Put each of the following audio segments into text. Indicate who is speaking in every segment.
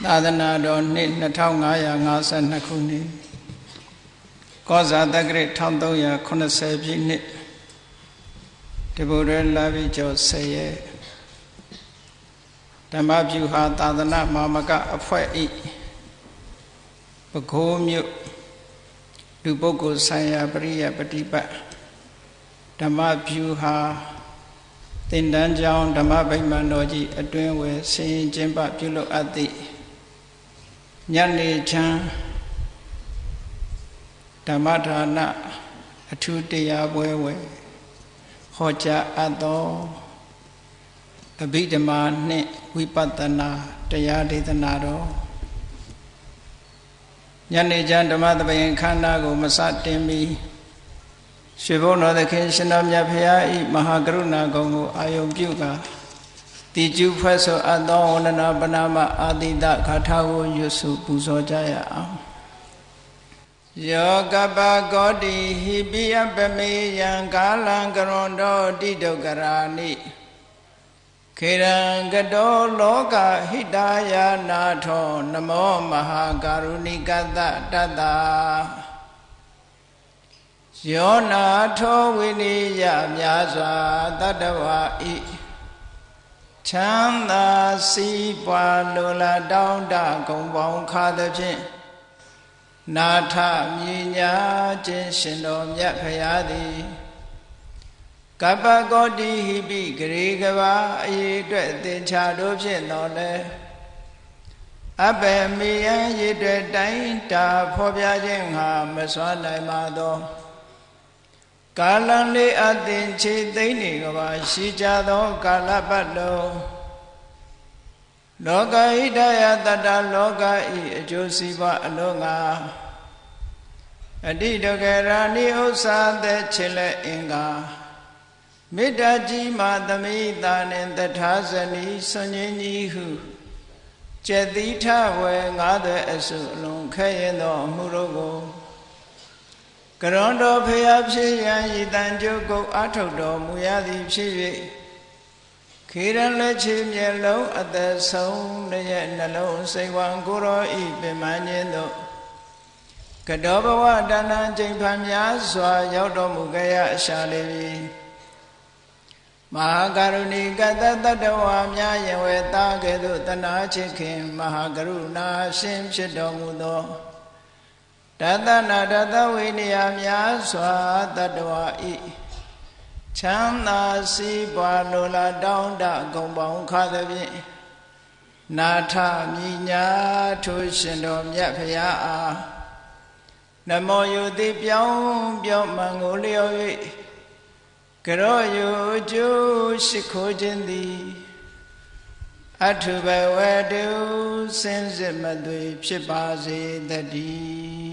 Speaker 1: သာသနာတော်နှစ်2552ခုနှစ်ကောဇာတက္ကရာ1380ပြည့်နှစ်တပုရလာပြီကျော်10ရက်ဓမ္မပြုဟာသာသနာမာမကအဖွဲ့ဤပဲခူးမြို့လူပုဂ္ဂိုလ်ဆိုင်ရာပရိယပฏิပတ်ဓမ္မပြုဟာသင်္တန်းကျောင်းဓမ္မဗိမာန်တော်ကြီးအတွင်းဝယ်ဆင်ရင်ကျင်းပပြုလုပ်အပ်သည့်ညနေချမ်းဓမ္မဒါနအထူးတရားပွဲဝယ်ဟောကြားအပ်သောအဘိဓမ္မာနှင့်ဝိပဿနာတရားဒေသနာတော်ညနေချမ်းဓမ္မသဘင်ခန္ဓာကိုမစတင်မီရွှေဘုန်းတော်သခင်ရှင်တော်မြတ်ဖရာဤမဟာကရုဏာကုံကိုအာယုံပြုကာတိကျုဖွဲ့ဆိုအပ်သောဝန္ဒနာပနာမအာတိတဂါထာကိုရွတ်ဆိုပူဇော်ကြရအောင်ယောကပကောတိဟိပိယပမေယံကာလံကရွန်တော်တိဒုက္ခရာနိခေရံကတောလောကဟိတယာနာထောနမောမဟာကာရုဏိကတတတ္တာယောနာထောဝိနိယမြာစွာတတ္တဝါဤချမ်းသာစီးပွားလိုလားတောင်းတဂုံပေါင်းခါသဖြင့်နာထမြညာခြင်းရှင်တော်မြတ်ဖရာသည်ကပ္ပကောတိဟိပိဂရေကဘာအရေးအတွက်သင်္ချာတို့ဖြင့်တော်လဲအဘယ်မေယံရည်တွေတိုင်းတာဖော်ပြခြင်းဟာမစွမ်းနိုင်ပါသောကာလံလေးအသင်ချေသိမ့်နေကဘာရှိကြသောကာလပတ်လုံးလောကဟိတယတတ္တလောကဤအကျိုးစီးပွားအလုံးငါအတိဒုက္ခရာနိဥ္စာသက်ချေလက်အင်္ဂါမေတ္တာကြီးမာသမိတာနှင့်တထာဇနီဆွန်ငင်းကြီးဟုကျက်သီထဝေငါးသွဲအစုအလုံးခဲရင်သောအမှုတို့ကိုကရွန်တော်ဖရာဖြစ်ရန်ဤတန်ကြုတ်ကုတ်အထုတ်တော်မူရသည်ဖြစ်၍ခေရန်လက်ချေမျက်လုံးအသက်ဆုံးရဲ့နှလုံးစိတ်ဝံကိုရောဤပင်မခြင်းတို့ကတောဘဝတဏ္ဍကျိန်ဖန်များစွာရောက်တော်မူကြရအရှာလေပြီမဟာကရုဏီကတတ္တဝါများယင်ဝေတာကဲ့သို့တနာချစ်ခင်မဟာကရုဏာရှင်ဖြစ်တော်မူသောတသနာတသဝိနည်းများစွာတတ္တဝါဤချမ်းသာစီးပွားလိုလားတောင်းတဂုံပေါင်းခါသဖြင့်နာထမြညာထိုရှင်တော်မြတ်ဖရာအားနမောယုတိပြောင်းပြောမှန်ကိုလျော်၍ကရောယုကျိုးရှိခိုးခြင်းသည်အထုဘဝတုစင်စစ်မသွေဖြစ်ပါစေတည်း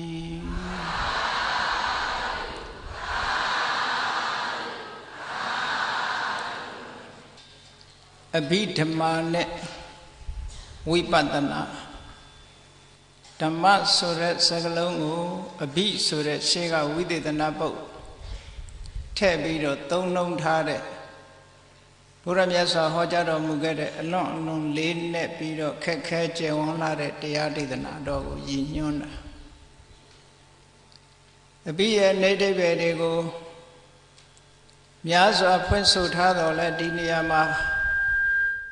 Speaker 1: အဘိဓမ္မာနဲ့ဝိပဿနာဓမ္မဆိုတဲ့စကားလုံးကိုအဘိဆိုတဲ့ရှေးကဝိသေသနာပုတ်ထည့်ပြီးတော့သုံးနှုန်းထားတဲ့ဘုရားမြတ်စွာဟောကြားတော်မူခဲ့တဲ့အလွန်အလွန်လေးနဲ့ပြီးတော့ခက်ခဲကျယ်ဝန်းလာတဲ့တရားဒေသနာတော်ကိုရည်ညွှန်းတာအဘိရဲ့နေတိဗ္ဗေတွေကိုများစွာဖွင့်ဆိုထားတော်လဲဒီနေရာမှာ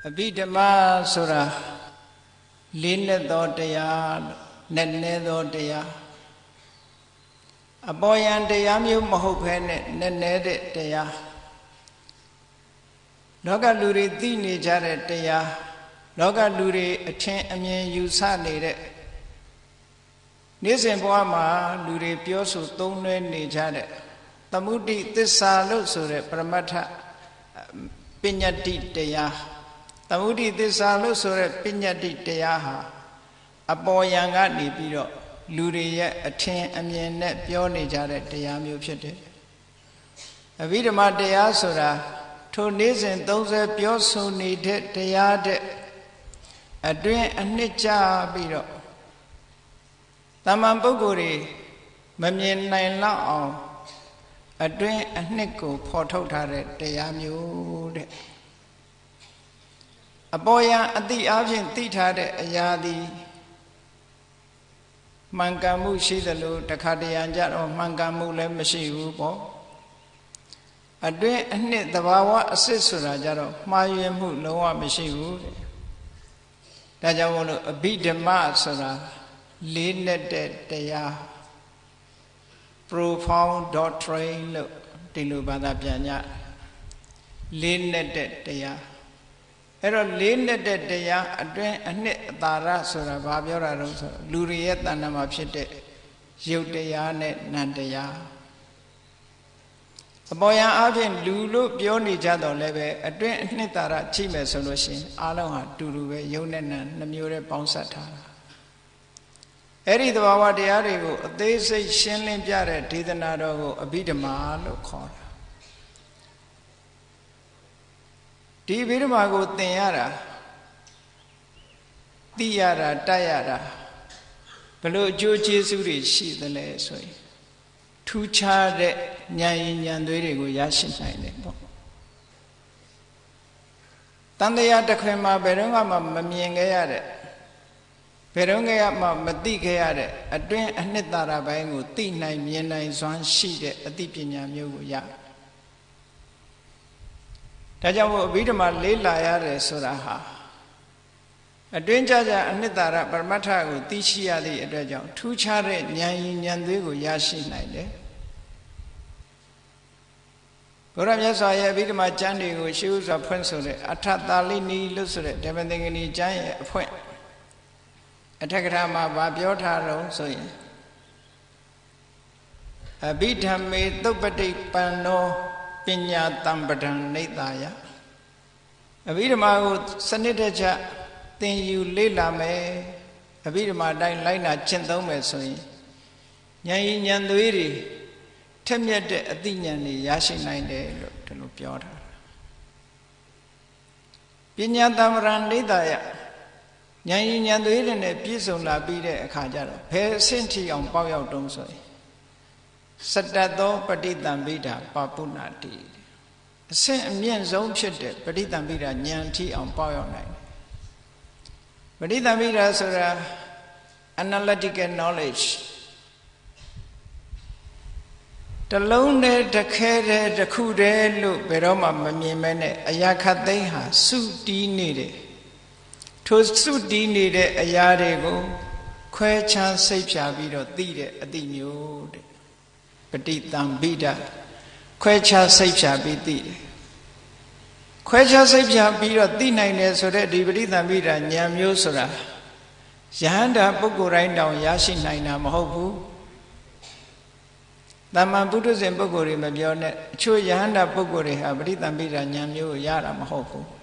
Speaker 1: အဘိဓမ္မာဆိုတာလေးနဲ့သောတရားနဲ့နဲ့သောတရားအပေါ်ယံတရားမျိုးမဟုတ်ဘဲနဲ့နဲ့တဲ့တရားလောကလူတွေသိနေကြတဲ့တရားလောကလူတွေအထင်အမြင်ယူဆနေတဲ့နေ့စဉ်ဘဝမှာလူတွေပြောဆိုသုံးနှဲနေကြတဲ့သမုဒိသစ္စာလို့ဆိုတဲ့ပရမတ္ထပညတ္တိတရားသမုဒိသစ္စာလို့ဆိုတဲ့ပညတ္တိတရားဟာအပေါ်ယံကနေပြီးတော့လူတွေရဲ့အထင်အမြင်နဲ့ပြောနေကြတဲ့တရားမျိုးဖြစ်တယ်အဘိဓမ္မာတရားဆိုတာထိုနေ့စဉ်30ပြောဆိုနေတဲ့တရားတဲ့အတွင်းအနှစ်ကြပြီးတော့တမန်ပုဂ္ဂိုလ်တွေမမြင်နိုင်လောက်အောင်အတွင်းအနှစ်ကိုဖော်ထုတ်ထားတဲ့တရားမျိုးတဲ့အပေါ်ယံအတိအဖြင့်သိထားတဲ့အရာသည် မှန်ကန်မှုရှိသလိုတခါတရံကြတော့မှန်ကန်မှုလည်းမရှိဘူးပေါ့အတွင်းအနှစ်သဘာဝအစစ်ဆိုတာကြတော့မှားယွင်းမှုလုံးဝမရှိဘူးတဲ့ဒါကြောင့်မို့လို့အဘိဓမ္မဆိုတာလေးနဲ့တဲ့တရား profound doctrine လို့ဒီလိုဘာသာပြန်ကြလေးနဲ့တဲ့တရားအဲ့တော့လေးနဲ့တဲ့တရားအတွင်းအနှစ်အသာရဆိုတာဘာပြောတာတော့ဆိုလူတွေရဲ့တဏ္ဍာမှာဖြစ်တဲ့ရုပ်တရားနဲ့နာမ်တရားအပေါ်ယံအပြင်လူလို့ပြောနေကြတော့လည်းပဲအတွင်းအနှစ်သာရချိမယ်ဆိုလို့ရှိရင်အားလုံးဟာတူတူပဲရုပ်နဲ့နာမ်နှမျိုးနဲ့ပေါင်းစပ်ထားတာအဲ့ဒီသဘာဝတရားတွေကိုအသေးစိတ်ရှင်းလင်းပြတဲ့ဒေသနာတော်ကိုအဘိဓမ္မာလို့ခေါ်တာဒီအဘိဓမ္မာကိုသင်ရတာသိရတာတတ်ရတာဘယ်လိုအကျိုးကျေးဇူးတွေရှိသလဲဆိုရင်ထူးခြားတဲ့ဉာဏ်ရည်ဉာဏ်သွေးတွေကိုရရှိနိုင်တယ်ပေါ့တန်တရားတစ်ခွင်မှာဘယ်တော့မှမမြင်ခဲ့ရတဲ့ဘယ်တော့မှမသိခဲ့ရတဲ့အတွင်းအနှစ်သာရပိုင်းကိုသိနိုင်မြင်နိုင်စွမ်းရှိတဲ့အသိပညာမျိုးကိုရဒါကြောင့်မို့အဘိဓမ္မာလေးလာရတယ်ဆိုတာဟာအတွင်းကြကြအနှစ်သာရပရမတ္ထကိုသိရှိရသည့်အတွက်ကြောင့်ထူးခြားတဲ့ဉာဏ်ရည်ဉာဏ်သွေးကိုရရှိနိုင်တယ်ဘုရားမြတ်စွာရဲ့အဘိဓမ္မာကျမ်းတွေကိုရှေးဥစွာဖွင့်ဆိုတဲ့အထသာလိနီလို့ဆိုတဲ့ဓမ္မသင်္ကနီကျမ်းရဲ့အဖွင့်အထက်ကထာမှာဗာပြောထားတော့ဆိုရင်အဘိဓမ္မေသုပ္ပတိပန္နောပညာတံပဒံနေသာယအဘိဓမ္မာကိုစနစ်တကျသင်ယူလေ့လာမယ်အဘိဓမ္မာတိုင်းလိုက်နာကျင့်သုံးမယ်ဆိုရင်ဉာဏ်ရည်ဉာဏ်သွေးတွေထက်မြက်တဲ့အသိဉာဏ်တွေရရှိနိုင်တယ်လို့ဒီလိုပြောတာပညာတံပဒံနေသာယဉာဏ်ရည်ဉာဏ်သွေးတွေနဲ့ပြည့်စုံလာပြီးတဲ့အခါကျတော့ဘယ်အဆင့်ထိအောင်ပေါက်ရောက်တုံးဆိုရင်စတ္တသောပဋိသင်္ဗိဓာပပုဏ္ဏတိအဆင့်အမြင့်ဆုံးဖြစ်တဲ့ပဋိသင်္ဗိဓာဉာဏ်ထိအောင်ပေါက်ရောက်နိုင်တယ်ပဋိသင်္ဗိဓာဆိုတာ analytical knowledge တလုံးနဲ့တစ်ခဲတဲ့တစ်ခုတည်းလို့ဘယ်တော့မှမမြင်မဲနဲ့အရာခတ်သိမ်းဟာစုတီးနေတယ်ထိုစုတီးနေတဲ့အရာတွေကိုခွဲခြားစိတ်ဖြာပြီးတော့သိတဲ့အသိမျိုးတဲ့ပဋိသင်္ဗိဓာခွဲခြားစိတ်ဖြာပြီးသိတယ်ခွဲခြားစိတ်ဖြာပြီးတော့သိနိုင်တယ်ဆိုတဲ့ဒီပဋိသင်္ဗိဓာဉာဏ်မျိုးဆိုတာယဟန္တာပုဂ္ဂိုလ်တိုင်းတောင်ရရှိနိုင်တာမဟုတ်ဘူးသမ္မာပုထုဇဉ်ပုဂ္ဂိုလ်တွေမပြောနဲ့အချို့ယဟန္တာပုဂ္ဂိုလ်တွေဟာပဋိသင်္ဗိဓာဉာဏ်မျိုးကိုရတာမဟုတ်ဘူး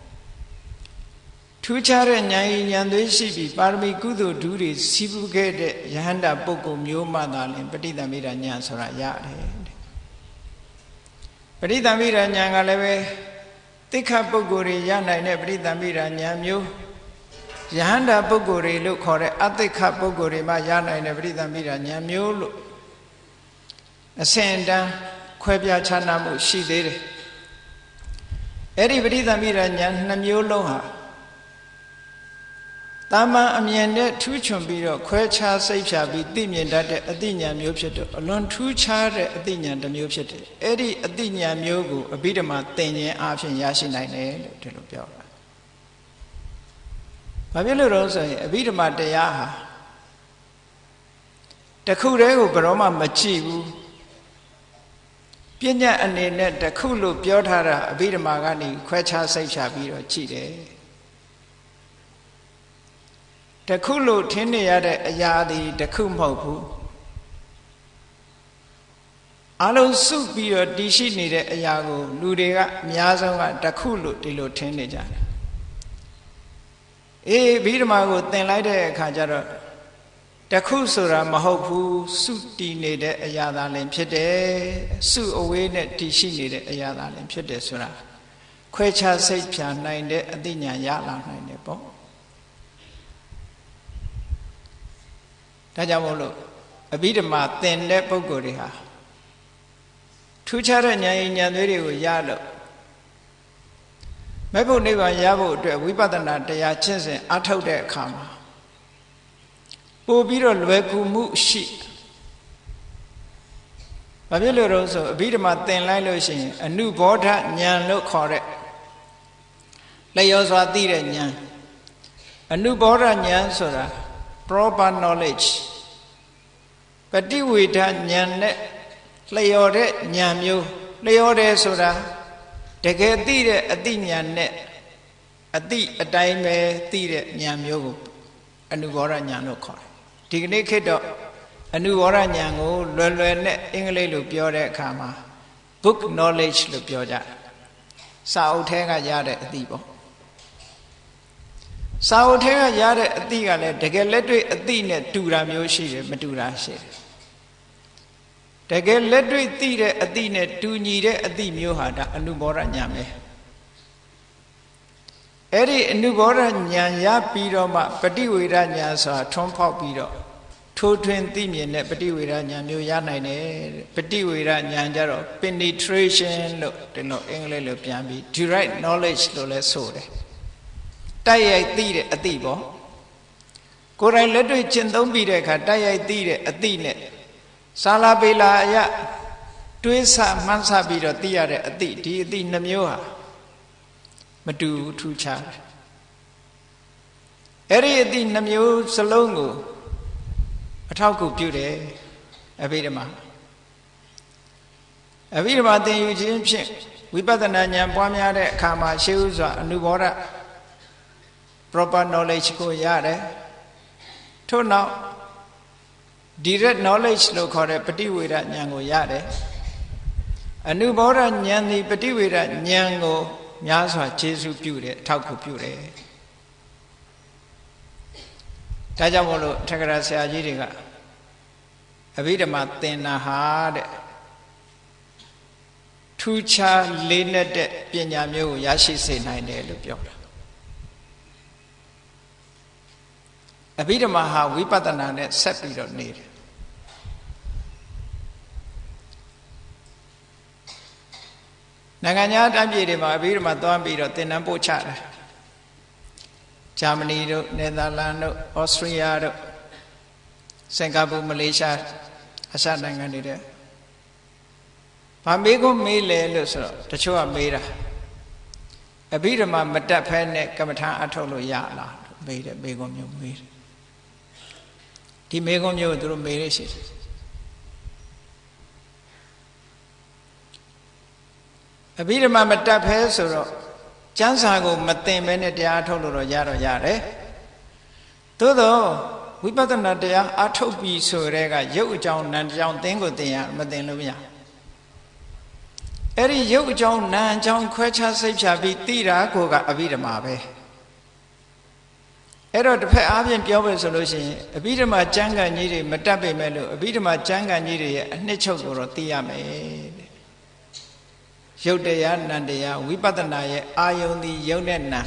Speaker 1: ထူးခြားတဲ့ဉာဏ်ရည်ဉာဏ်သွေးရှိပြီးပါရမီကုသိုလ်ဓုတွေစီးပူးခဲ့တဲ့ယဟန္တာပုဂ္ဂိုလ်မျိုးမှသာလျှင်ပဋိသင်္ဗိဓာဉာဏ်ဆိုတာရတယ်ပဋိသင်္ဗိဓာဉာဏ်ကလည်းပဲတိခတ်ပုဂ္ဂိုလ်တွေရနိုင်တဲ့ပဋိသင်္ဗိဓာဉာဏ်မျိုးယဟန္တာပုဂ္ဂိုလ်တွေလို့ခေါ်တဲ့အတိခတ်ပုဂ္ဂိုလ်တွေမှရနိုင်တဲ့ပဋိသင်္ဗိဓာဉာဏ်မျိုးလို့အစဉ်အတန်းခွဲပြားခြားနားမှုရှိသေးတယ်အဲ့ဒီပဋိသင်္ဗိဓာဉာဏ်နှစ်မျိုးလုံးဟာတာမန်အမြင်နဲ့ထူးချွန်ပြီးတော့ခွဲခြားစိတ်ဖြာပြီးသိမြင်တတ်တဲ့အသိဉာဏ်မျိုးဖြစ်တော့အလွန်ထူးခြားတဲ့အသိဉာဏ်တစ်မျိုးဖြစ်တယ်အဲ့ဒီအသိဉာဏ်မျိုးကိုအဘိဓမ္မာသင်ခြင်းအပြင်ရရှိနိုင်တယ်လို့ဒီလိုပြောတာဘာဖြစ်လို့တော့ဆိုရင်အဘိဓမ္မာတရားဟာတခုတည်းကိုဘယ်တော့မှမကြည့်ဘူးပညာအနေနဲ့တခုလို့ပြောထားတာအဘိဓမ္မာကနေခွဲခြားစိတ်ဖြာပြီးတော့ကြည့်တယ်တခုလို့ထင်နေရတဲ့အရာသည်တခုမဟုတ်ဘူးအလုံးစုပြီးတော့တည်ရှိနေတဲ့အရာကိုလူတွေကအများဆုံးကတခုလို့ဒီလိုထင်နေကြတယ်အေးဗိဓမာကိုသင်လိုက်တဲ့အခါကျတော့တခုဆိုတာမဟုတ်ဘူးစုတည်နေတဲ့အရာသာလည်းဖြစ်တယ်စုအဝေးနဲ့တည်ရှိနေတဲ့အရာသာလည်းဖြစ်တယ်ဆိုတာခွဲခြားစိတ်ဖြာနိုင်တဲ့အသိဉာဏ်ရလာနိုင်တယ်ပေါ့ဒါကြောင့်မို့လို့အဘိဓမ္မာသင်တဲ့ပုဂ္ဂိုလ်တွေဟာထူးခြားတဲ့ဉာဏ်ရည်ဉာဏ်သွေးတွေကိုရလို့မဲ့ဖို့နိဗ္ဗာန်ရဖို့အတွက်ဝိပဿနာတရားကျင့်စဉ်အထောက်တဲ့အခါမှာ ပို့ပြီးတော့လွယ်ကူမှုရှိဘာဖြစ်လို့တော့ဆိုအဘိဓမ္မာသင်လိုက်လို့ရှိရင်အနုဘောဓဉာဏ်လို့ခေါ်တဲ့လျော်စွာသိတဲ့ဉာဏ်အနုဘောဓဉာဏ်ဆိုတာ proper knowledge ပฏิဝေဒဉာဏ်နဲ့လျော်တဲ့ဉာဏ်မျိုးလျော်တယ်ဆိုတာတကယ်သိတဲ့အသိဉာဏ်နဲ့အသိအတိုင်းပဲသိတဲ့ဉာဏ်မျိုးကိုအနုဘောဓဉာဏ်လို့ခေါ်တယ်ဒီကနေ့ခေတ်တော့အနုဘောဓဉာဏ်ကိုလွယ်လွယ်နဲ့အင်္ဂလိပ်လိုပြောတဲ့အခါမှာ book knowledge လို့ပြောကြတယ်စာအုပ်ထဲကရတဲ့အသိပေါ့စာအုပ်ထဲကရတဲ့အသိကလည်းတကယ်လက်တွေ့အသိနဲ့တူတာမျိုးရှိတယ်မတူတာရှိတယ်တကယ်လက်တွေ့သိတဲ့အသိနဲ့တူညီတဲ့အသိမျိုးဟာဒါအနုဘောဓဉာဏ်ပဲအဲ့ဒီအနုဘောဓဉာဏ်ရပြီးတော့မှပฏิဝေဒဉာဏ်ဆိုတာထွန်းဖောက်ပြီးတော့ထိုးထွင်းသိမြင်တဲ့ပฏิဝေဒဉာဏ်မျိုးရနိုင်တယ်ပฏิဝေဒဉာဏ်ကြတော့ penetration လို့ဒီလိုအင်္ဂလိပ်လိုပြန်ပြီး direct knowledge လို့လည်းဆိုတယ်တိုက်ရိုက်သိတဲ့အသိပေါ့ကိုယ်တိုင်လက်တွေ့ကျင့်သုံးပြီးတဲ့အခါတိုက်ရိုက်သိတဲ့အသိနဲ့စာလာပေလာအရတွေးဆမှန်းဆပြီးတော့သိရတဲ့အသိဒီအသိနှမျိုးဟာမတူထူးခြားတယ်အဲ့ဒီအသိနှမျိုးစလုံးကိုအထောက်အကူပြုတယ်အဘိဓမ္မာသင်ယူခြင်းဖြင့်ဝိပဿနာဉာဏ်ပွားများတဲ့အခါမှာရှေးဥစွာအနုဘောဓ proper knowledge ကိုရတယ်ထို့နောက် direct knowledge လို့ခေါ်တဲ့ပฏิဝေဒဉာဏ်ကိုရတယ်အနုဘောဓဉာဏ်ဒီပฏิဝေဒဉာဏ်ကိုများစွာကျေစုပြုတယ်အထောက်အကူပြုတယ်ဒါကြောင့်မို့လို့ထက္ကရာဆရာကြီးတွေကအဘိဓမ္မာသင်တာဟာတဲ့ထူးခြားလေးနက်တဲ့ပညာမျိုးကိုရရှိစေနိုင်တယ်လို့ပြောတာအဘိဓမ္မာဟာဝိပဿနာနဲ့ဆက်ပြီးတော့နေတယ်နိုင်ငံခြားတိုင်းပြည်တွေမှာအဘိဓမ္မာသွားပြီးတော့သင်တန်းပို့ချတယ်ဂျာမနီတို့နယ်သာလန်တို့ဩစတြေးလျတို့စင်ကာပူမလေးရှားအစနိုင်ငံတွေတဲ့ဗာမေးကိုမေးလေလို့ဆိုတော့တချို့ကမေးတာအဘိဓမ္မာမတတ်ဖဲနဲ့ကမ္မထာအထုတ်လို့ရလားမေးတယ်မေးခွန်းမျိုးမေးတယ်ဒီမေးခွန်းမျိုးကိုသူတို့မေးရရှိတယ်အဘိဓမ္မာမတတ်ဖဲဆိုတော့ကျမ်းစာကိုမသင်ဘဲနဲ့တရားအထုတ်လို့တော့ရတယ်သို့တော့ဝိပဿနာတရားအထုတ်ပြီးဆိုတဲ့ကရုပ်အကြောင်းနာမ်အကြောင်းသင်ကိုသင်ရမသင်လို့မရအဲ့ဒီရုပ်အကြောင်းနာမ်အကြောင်းခွဲခြားစိတ်ဖြာပြီးသိတာကိုကအဘိဓမ္မာပဲအဲ့တော့တစ်ဖက်အားဖြင့်ပြောမယ်ဆိုလို့ရှိရင်အဘိဓမ္မာကျမ်းဂန်ကြီးတွေမတတ်ပေမဲ့လို့အဘိဓမ္မာကျမ်းဂန်ကြီးတွေရဲ့အနှစ်ချုပ်ကိုတော့သိရမယ်တဲ့ရုပ်တရားနံတရားဝိပဿနာရဲ့အာယုန်ဒီရုပ်နဲ့နာ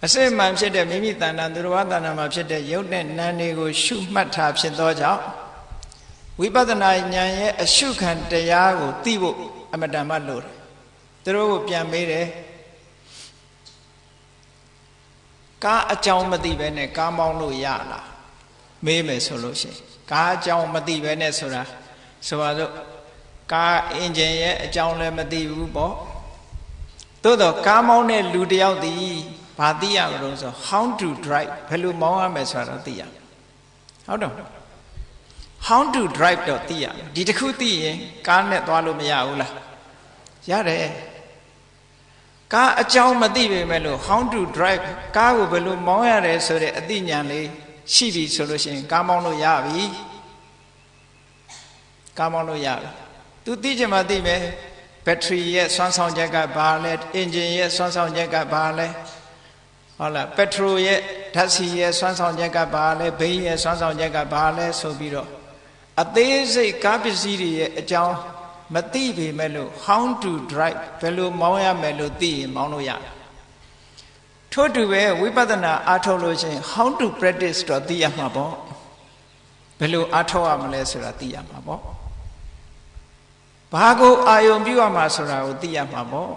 Speaker 1: အစစ်မှန်ဖြစ်တဲ့မိမိတဏ္ဍာသူတော်ဘာတဏ္ဍာမှာဖြစ်တဲ့ရုပ်နဲ့နာတွေကိုရှုမှတ်ထားဖြစ်သောကြောင့်ဝိပဿနာဉာဏ်ရဲ့အရှုခံတရားကိုသိဖို့အမတန်မှလိုတယ်သူတို့ကိုပြန်မေးတယ်ကားအကြောင်းမသိဘဲနဲ့ကားမောင်းလို့ရလားမေးမယ်ဆိုလို့ရှိရင်ကားအကြောင်းမသိဘဲနဲ့ဆိုတာဆိုပါစို့ကားအင်ဂျင်ရဲ့အကြောင်းလည်းမသိဘူးပေါ့သို့တော့ကားမောင်းတဲ့လူတယောက်သည်ဘာသိရမလို့ဆို how to drive ဘယ်လိုမောင်းရမယ်ဆိုတာတော့သိရဟုတ်တော့ how to drive တော့သိရဒီတစ်ခုသိရင်ကားနဲ့သွားလို့မရဘူးလားရတယ်ကားအကြောင်းမသိပေမဲ့လို့ how to drive ကားကိုဘယ်လိုမောင်းရတယ်ဆိုတဲ့အသိဉာဏ်လေးရှိပြီဆိုလို့ရှိရင်ကားမောင်းလို့ရပြီကားမောင်းလို့ရပြီသူသိချင်မှသိမယ်ဘက်ထရီရဲ့စွမ်းဆောင်ချက်ကဘာလဲအင်ဂျင်ရဲ့စွမ်းဆောင်ချက်ကဘာလဲဟုတ်လားပက်ထရိုရဲ့ဓာတ်ဆီရဲ့စွမ်းဆောင်ချက်ကဘာလဲဘိန်းရဲ့စွမ်းဆောင်ချက်ကဘာလဲဆိုပြီးတော့အသေးစိတ်ကားပစ္စည်းတွေရဲ့အကြောင်းမသိပေမဲ့လို့ how to drive ဘယ်လိုမောင်းရမယ်လို့သိရင်မောင်းလို့ရတယ်ထို့တူပဲဝိပဿနာအားထုတ်လို့ရှိရင် how to practice တော့သိရမှာပေါ့ဘယ်လိုအားထုတ်ရမလဲဆိုတာသိရမှာပေါ့ဘာကိုအာယုံပြုရမှာဆိုတာကိုသိရမှာပေါ့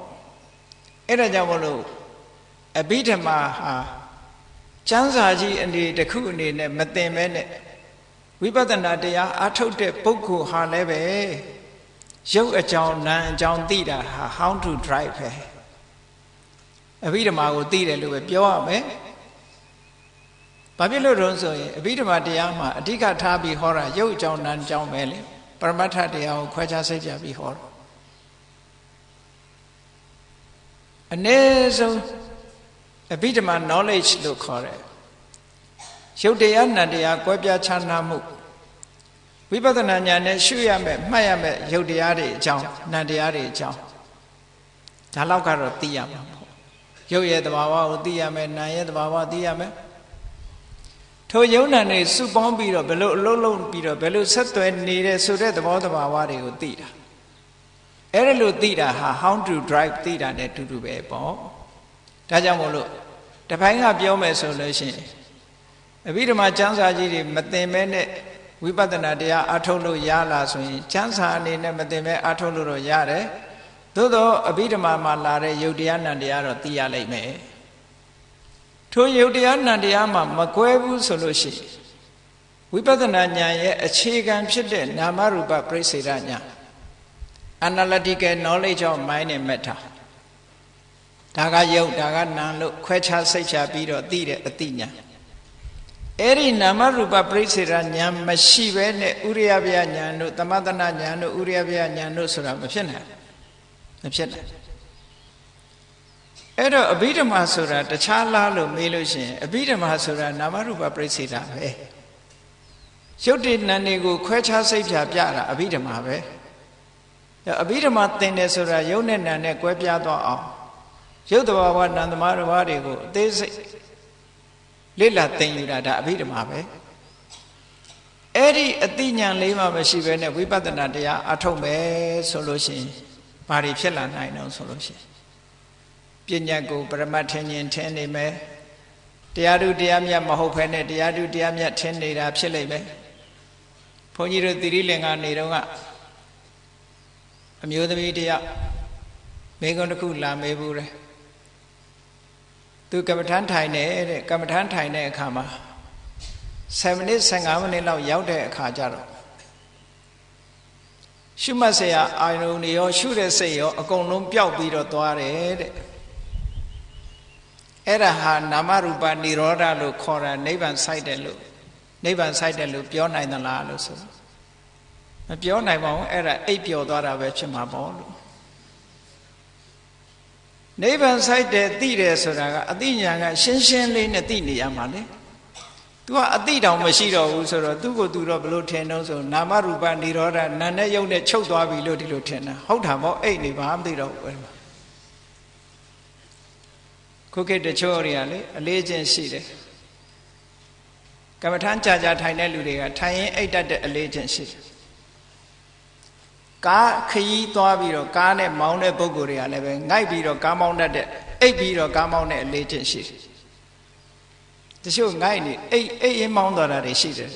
Speaker 1: အဲ့ဒါကြောင့်မလို့အဘိဓမ္မာဟာတ ကျမ်းစာကြီးအနေတစ်ခုအနေနဲ့မသိမဲနဲ့ဝိပဿနာတရားအထုတ်တဲ့ပုဂ္ဂိုလ်ဟာလည်းပဲရုပ်အကြောင်းနာမ်အကြောင်းသိတာဟာ how to drive ပဲအဘိဓမ္မာကိုသိတယ်လို့ပဲပြောရမယ်ဘာဖြစ်လို့တုံးဆိုရင်အဘိဓမ္မာတရားမှာအဓိကထားပြီးဟောတာရုပ်အကြောင်းနာမ်အကြောင်းပဲလေပရမတ္ထတရားကိုခွဲခြားစိတ်ပြပြီးဟောတာအနည်းဆုံးအဘိဓမ္မာ knowledge လို့ခေါ်တယ်ရုပ်တရားနာမ်တရားကွဲပြားခြားနားမှုဝိပဿနာဉာဏ်နဲ့ရှုရမယ်မှတ်ရမယ်ရုပ်တရားတွေအကြောင်းနာမ်တရားတွေအကြောင်းဒါလောက်ကတော့သိရမှာပေါ့ရုပ်ရဲ့သဘာဝကိုသိရမယ်နာမ်ရဲ့သဘာဝသိရမယ်ထိုယုံနာနေစုပေါင်းပြီးတော့ဘယ်လိုအလုံးလုံးပြီးတော့ဘယ်လိုဆက်သွယ်နေတဲ့ဆိုတဲ့သဘောသဘာဝတွေကိုသိတာအဲ့ဒါလို့သိတာဟာ how to drive သိတာနဲ့တူတူပဲပေါ့ဒါကြောင့်မို့လို့တပိုင်းကပြောမယ်ဆိုလို့ရှိရင်အဘိဓမ္မာကျမ်းစာကြီးတွေမသိမဲနဲ့ဝိပဿနာတရားအထုတ်လို့ရလားဆိုရင်ကျမ်းစာအနေနဲ့မသိမဲအထုတ်လို့တော့ရတယ်သို့တော့အဘိဓမ္မာမှာလာတဲ့ယုတ်တရားနံတရားတော့သိရလိမ့်မယ်ထိုယုတ်တရားနံတရားမှာမကွဲဘူးဆိုလို့ရှိရင်ဝိပဿနာဉာဏ်ရဲ့အခြေခံဖြစ်တဲ့နာမရူပပရိစ္ဆေဒဉာဏ် analytical knowledge of mind and matter ဒါကယုတ်ဒါကနာမ်လို့ခွဲခြားစိတ်ချပြီးတော့သိတဲ့အသိဉာဏ်အဲ့ဒီနာမရူပပရိစ္ဆေဒဉာဏ်မရှိဘဲနဲ့ဥရိယဗျာဉာဏ်တို့သမထနာဉာဏ်တို့ဥရိယဗျာဉာဏ်တို့ဆိုတာမဖြစ်နိုင်အဲ့တော့အဘိဓမ္မာဆိုတာတခြားလားလို့မေးလို့ရှိရင်အဘိဓမ္မာဆိုတာနာမရူပပရိစ္ဆေဒပဲရုပ်တည်နာမ်တွေကိုခွဲခြားစိတ်ဖြာပြတာအဘိဓမ္မာပဲအဘိဓမ္မာသင်တယ်ဆိုတာရုပ်နဲ့နာမ်နဲ့ကွဲပြားသွားအောင်ရုပ်တဘာဝနာမ်သမားတစ်ပါးတွေကိုအသေးစိတ်လေ့လာသင်ယူတာဒါအဘိဓမ္မာပဲအဲ့ဒီအသိဉာဏ်လေးမှမရှိဘဲနဲ့ဝိပဿနာတရားအထုတ်မယ်ဆိုလို့ရှိရင်ဘာတွေဖြစ်လာနိုင်တော့ဆိုလို့ရှိရင်ပညာကိုပရမတ်ထင်ခြင်းထင်နေမယ်တရားသူတရားမြတ်မဟုတ်ဘဲနဲ့တရားသူတရားမြတ်ထင်နေတာဖြစ်လိမ့်မယ်ဘုန်းကြီးတို့သီရိလင်္ကာနေတော့ကအမျိုးသမီးတရားမိဂုံတစ်ခုလာမေးဘူးတယ်သူကမ္မထမ်းထိုင်တဲ့ကမ္မထမ်းထိုင်တဲ့အခါမှာ7မိနစ်15မိနစ်လောက်ရောက်တဲ့အခါကျတော့ရှုမှတ်စရာအာရုံတွေရောရှုတဲ့စိတ်ရောအကုန်လုံးပျောက်ပြီးတော့သွားတယ်တဲ့အဲ့ဒါဟာနာမရူပនិရောဓလို့ခေါ်တာနိဗ္ဗာန်ဆိုင်တယ်လို့ပြောနိုင်သလားလို့ဆိုမပြောနိုင်ပါဘူးအဲ့ဒါအိပ်ပျော်သွားတာပဲဖြစ်မှာပေါ့လို့နိဗ္ဗာန်ဆိုင်တယ်သိတယ်ဆိုတာကအသိဉာဏ်ကရှင်းရှင်းလေးနဲ့သိနေရမှာလေသူကအသိတောင်မရှိတော့ဘူးဆိုတော့သူ့ကိုသူတော့ဘလို့ထင်တော့ဆိုနာမရူပនិရောဓနာနဲ့ယုတ်နဲ့ချုပ်သွားပြီလို့ဒီလိုထင်တာဟုတ်တာပေါ့အိတ်နေပါမသိတော့ဘူးခုခေတ်တချို့တွေကလေအလေးချင်းရှိတယ်ကမ္မထမ်းကြာထိုင်တဲ့လူတွေကထိုင်ရင်အိတ်တတ်တဲ့အလေးချင်းရှိတယ်ကားခရီးသွားပြီးတော့ကားနဲ့မောင်းတဲ့ပုဂ္ဂိုလ်တွေကလည်းပဲငိုက်ပြီးတော့ကားမောင်းတတ်တဲ့အိတ်ပြီးတော့ကားမောင်းတဲ့အလေးချင်းရှိတယ်တချို့ငိုက်နေအိတ်ရင်မောင်းသွားတာတွေရှိတယ်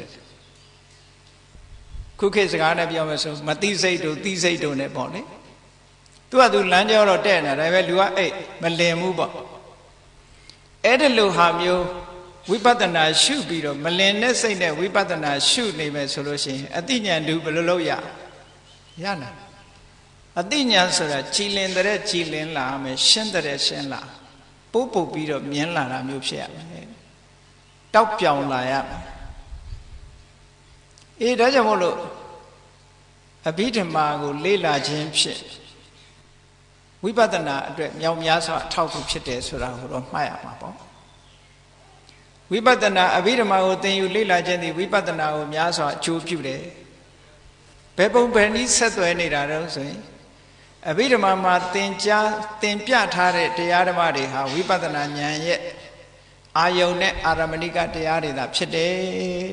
Speaker 1: ခုခေတ်စကားနဲ့ပြောမယ်ဆိုမသိစိတ်တို့သိစိတ်တို့နဲ့ပေါ့လေသူကသူလမ်းကြောတော့တဲ့နေတာဒါပေမဲ့လူကအိတ်မလင်ဘူးပေါ့အဲ့ဒီလိုဟာမျိုးဝိပဿနာရှုပြီးတော့မလင်တဲ့စိတ်နဲ့ဝိပဿနာရှုနေမယ်ဆိုလို့ရှိရင်အတိညာဏ်တူဘယ်လိုလုပ်ရနိုင်အတိညာဏ်ဆိုတာကြည်လင်တဲ့ကြည်လင်လာမယ်ရှင်းတဲ့ရှင်းလာပို့ပြီးတော့မြင်လာတာမျိုးဖြစ်ရမယ်တောက်ပြောင်လာရမယ်ဒါကြောင့်မို့လို့အဘိဓမ္မာကိုလေ့လာခြင်းဖြင့်ဝိပဿနာအတွက်မြောက်များစွာအထောက်အကူဖြစ်တယ်ဆိုတာကိုတော့မှတ်ရမှာပေါ့ဝိပဿနာအဘိဓမ္မာကိုသင်ယူလေ့လာခြင်းသည်ဝိပဿနာကိုများစွာအကျိုးပြုတယ်ဘယ်ပုံဘယ်နည်းဆက်သွယ်နေတာတော့ဆိုရင်အဘိဓမ္မာမှာသင်ပြထားတဲ့တရားဓမ္မတွေဟာဝိပဿနာဉာဏ်ရဲ့အာယုန်နဲ့အာရမဏိကတရားတွေသာဖြစ်တယ်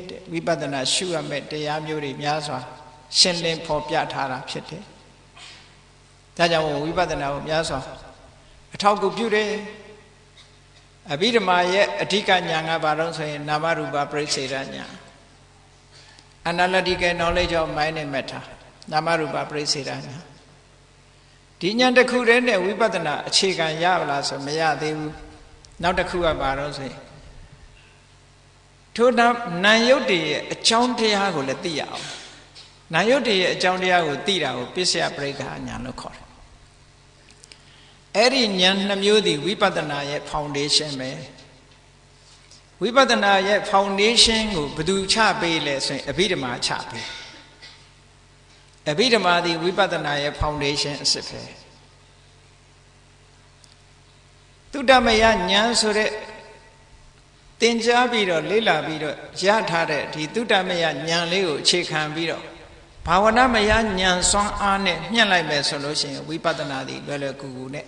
Speaker 1: တဲ့ဝိပဿနာရှုရမယ့်တရားမျိုးတွေများစွာရှင်းလင်းဖော်ပြထားတာဖြစ်တယ်ဒါကြောင့်ဝိပဿနာကိုများစွာအထောက်အကူပြုတယ်အဘိဓမ္မာရဲ့အဓိကဉာဏ်ကဘာလို့ဆိုရင်နာမရူပပရိစ္ဆေဒဉာဏ် analytical knowledge of mind and matter နာမရူပပရိစ္ဆေဒဉာဏ်ဒီဉာဏ်တစ်ခုတည်းနဲ့ဝိပဿနာအခြေခံရပါလားဆိုမရသေးဘူးနောက်တစ်ခုကဘာလို့ဆိုရင် ထို့နောက်နာယုတ်တွေရဲ့အကြောင်းတရားကိုလည်းသိရအောင်နာယုတ်တွေရဲ့အကြောင်းတရားကိုသိတာကိုပစ္စယပရိက္ခဉာဏ်လို့ခေါ်တယ်အဲ့ဒီဉာဏ်နှမျိုးသည်ဝိပဿနာရဲ့ foundation ပဲဝိပဿနာရဲ့ foundation ကိုဘယ်သူချပေးလဲဆိုရင်အဘိဓမ္မာချပေးအဘိဓမ္မာသည်ဝိပဿနာရဲ့ foundation အစစ်ပဲသုတ္တမယဉာဏ်ဆိုတဲ့သင်ကြားပြီးတော့လေ့လာပြီးတော့ရထားတဲ့ဒီသုတ္တမယဉာဏ်လေးကိုအခြေခံပြီးတော့ဘာဝနာမယဉာဏ်စွမ်းအားနဲ့မြှင့်လိုက်မယ်ဆိုလို့ရှိရင်ဝိပဿနာသည်လွယ်လွယ်ကူကူနဲ့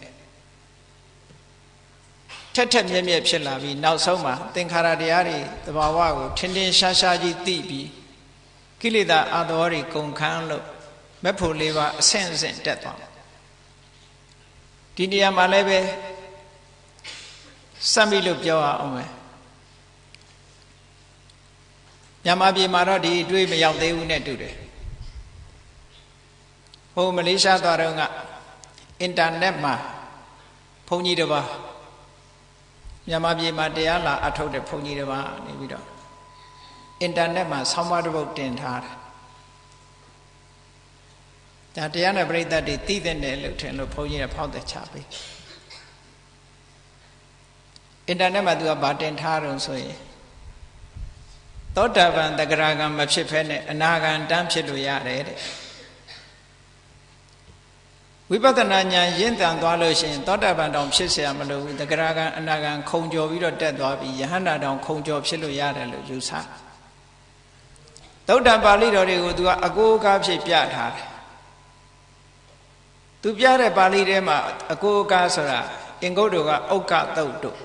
Speaker 1: ထက်ထက်မြက်မြက်ဖြစ်လာပြီးနောက်ဆုံးမှာသင်္ခါရတရားတွေသဘာဝကိုထင်ထင်ရှားရှားကြီးသိပြီးကိလေသာအသောတွေကုန်ခန်းလို့မက်ဖို့လေးပါအဆင့်အဆင့်တက်သွားဒီနေရာမှာလည်းပဲစမ်းပြီးလို့ပြောရအောင်မယ်မြန်မာပြည်မှာတော့ဒီအတွေ့မရောက်သေးဘူးနဲ့တူတယ်ဟိုမလေးရှားသွားတော့ကအင်တာနက်မှာဘုန်းကြီးတစ်ပါးမြန်မာပြည်မှာတရားလာအထုတ်တဲ့ဘုန်းကြီးတစ်ပါးနေပြီးတော့အင်တာနက်မှာဆောင်းပါးတစ်ပုဒ်တင်ထားတယ်ဒါတရားနဲ့ပြိဿတ်တွေသိတဲ့နယ်လို့ထင်လို့ဘုန်းကြီးကဖောက်တဲ့ချပေးအင်တာနက်မှာသူကဗာတင်ထားတော့ဆိုရင်သောတာပန်တဂရဂံမဖြစ်ဖဲနဲ့အနာဂံတန်းဖြစ်လို့ရတယ်တဲ့ဝိပဿနာဉာဏ်ရင့်တန်သွားလို့ရှိရင်သောတာပန်တောင်ဖြစ်เสียမလို့တဂရဂံအနာဂံခုံကျော်ပြီးတော့တက်သွားပြီးယဟန္တာတောင်ခုံကျော်ဖြစ်လို့ရတယ်လို့ယူဆသုတ္တပါဠိတော်တွေကိုသူကအကိုးအကားဖြစ်ပြထားတယ်သူပြတဲ့ပါဠိထဲမှာအကိုးအကားဆိုတာအင်္ဂုတ္တကဥက္ကသုတ်တို့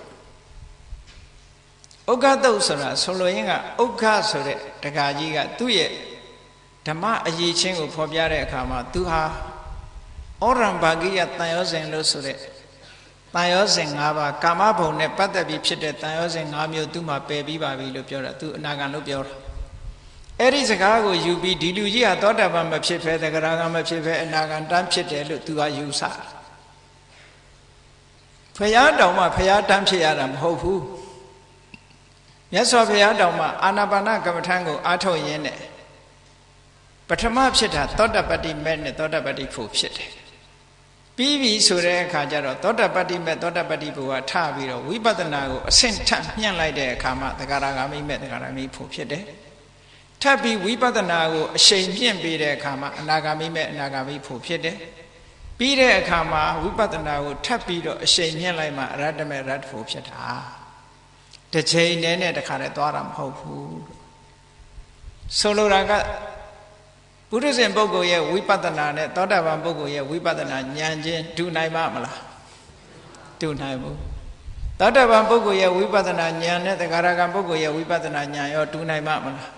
Speaker 1: ဥက္ကသုတ်ဆိုတာဆိုလိုရင်းကဥက္ခဆိုတဲ့တက္ကကြီးကသူ့ရဲ့ဓမ္မအရေးချင်းကိုဖော်ပြတဲ့အခါမှာသူဟာဩရံဘာဂိယတန်ရောစဉ်လို့ဆိုတဲ့တန်ရောစဉ်၅ပါးကာမဘုံနဲ့ပတ်သက်ပြီးဖြစ်တဲ့တန်ရောစဉ်၅မျိုးသူ့မှာပယ်ပြီးပါပြီလို့ပြောတာသူအနာဂံလို့ပြောတာအဲ့ဒီစကားကိုယူပြီးဒီလူကြီးဟာသောတာပန်မဖြစ်ဖဲသဂရဂံမဖြစ်ဖဲအနာဂံတန်းဖြစ်တယ်လို့သူကယူဆဖယားတောင်မှဖယားတန်းဖြစ်ရတာမဟုတ်ဘူးမြတ်စွာဘုရားတောင်မှအာနာပါနကမ္မထံကိုအားထုတ်ရင်းနဲ့ပထမဖြစ်တာသောတပတ္တိမဲ့နဲ့သောတပတ္တိဖို့ဖြစ်တယ်ပြီးပြီဆိုတဲ့အခါကျတော့သောတပတ္တိမဲ့သောတပတ္တိဖို့ကထပြီးတော့ဝိပဿနာကိုအဆင့်ထပ်ညှင့်လိုက်တဲ့အခါမှာသဂရဂါမိမဲ့သဂရမိဖို့ဖြစ်တယ်ထပ်ပြီးဝိပဿနာကိုအရှိန်ပြင့်ပေးတဲ့အခါမှာအနာဂါမိမဲ့အနာဂါမိဖို့ဖြစ်တယ်ပြီးတဲ့အခါမှာဝိပဿနာကိုထပ်ပြီးတော့အရှိန်မြင့်လိုက်မှအရတ္တမဲ့ရတ္တဖို့ဖြစ်တာတစ်ချိန်နဲ့တခါတည်းသွားတာမဟုတ်ဘူးဆိုလိုတာကပုရိသေပုဂ္ဂိုလ်ရဲ့ဝိပဿနာနဲ့သောတာပန်ပုဂ္ဂိုလ်ရဲ့ဝိပဿနာဉာဏ်ချင်းတူနိုင်ပါမလားတူနိုင်ဘူးသောတာပန်ပုဂ္ဂိုလ်ရဲ့ဝိပဿနာဉာဏ်နဲ့သဂရဂံပုဂ္ဂိုလ်ရဲ့ဝိပဿနာဉာဏ်ရောတူနိုင်ပါမလား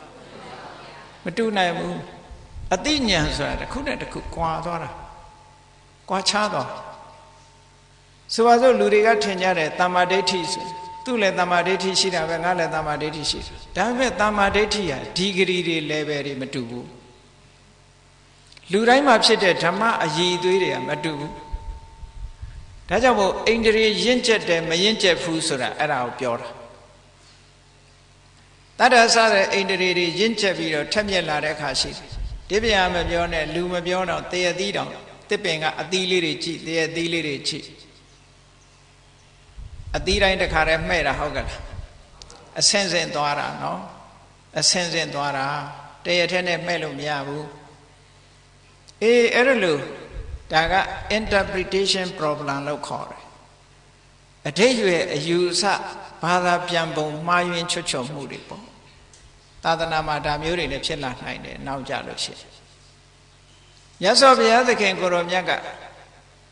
Speaker 1: မတူနိုင်ဘူးအတိဉာဏ်ဆိုတာတစ်ခုနဲ့တစ်ခုကွာသွားတာကွာခြားသွားဆိုပါစို့လူတွေကထင်ကြတယ်တမ္မာဒိဋ္ဌိဆိုသူ့လည်းတမ္မာဒိဋ္ဌိရှိတာပဲငါလည်းတမ္မာဒိဋ္ဌိရှိတယ်ဒါပေမဲ့တမ္မာဒိဋ္ဌိဟာဒီဂရီတွေ level တွေမတူဘူးလူတိုင်းမှာဖြစ်တဲ့ဓမ္မအည်အသွေးတွေကမတူဘူးဒါကြောင့်မို့အိန္ဒြေရင့်ကျက်တယ်မရင့်ကျက်ဘူးဆိုတာအဲ့ဒါကိုပြောတာတတ္တဆတဲ့အိန္ဒြေတွေရင့်ကျက်ပြီးတော့ထက်မြက်လာတဲ့အခါရှိတယ်ဒီဗျာမပြောနဲ့လူမပြောတော့တရသီးတောင်တစ်ပင်ကအသီးလေးတွေကြည့်တရသီးလေးတွေကြည့်အသီးတိုင်းတစ်ခါတည်းမှဲ့တာဟုတ်ကလားအဆင့်ဆင့်သွားတာနော်အဆင့်ဆင့်သွားတာတရထဲနဲ့မှဲ့လို့မရဘူးအေးအဲ့လိုဒါက interpretation problem လို့ခေါ်တယ်အဓိပ္ပာယ်အယူအဆဘာသာပြန်ပုံမှားယွင်းချွတ်ချော်မှုတွေပေါ့သာသနာမှာဒါမျိုးတွေလည်းဖြစ်လာနိုင်တယ်နောက်ကြလို့ရှိရင်မြတ်စွာဘုရားသခင်ကိုရောမြတ်က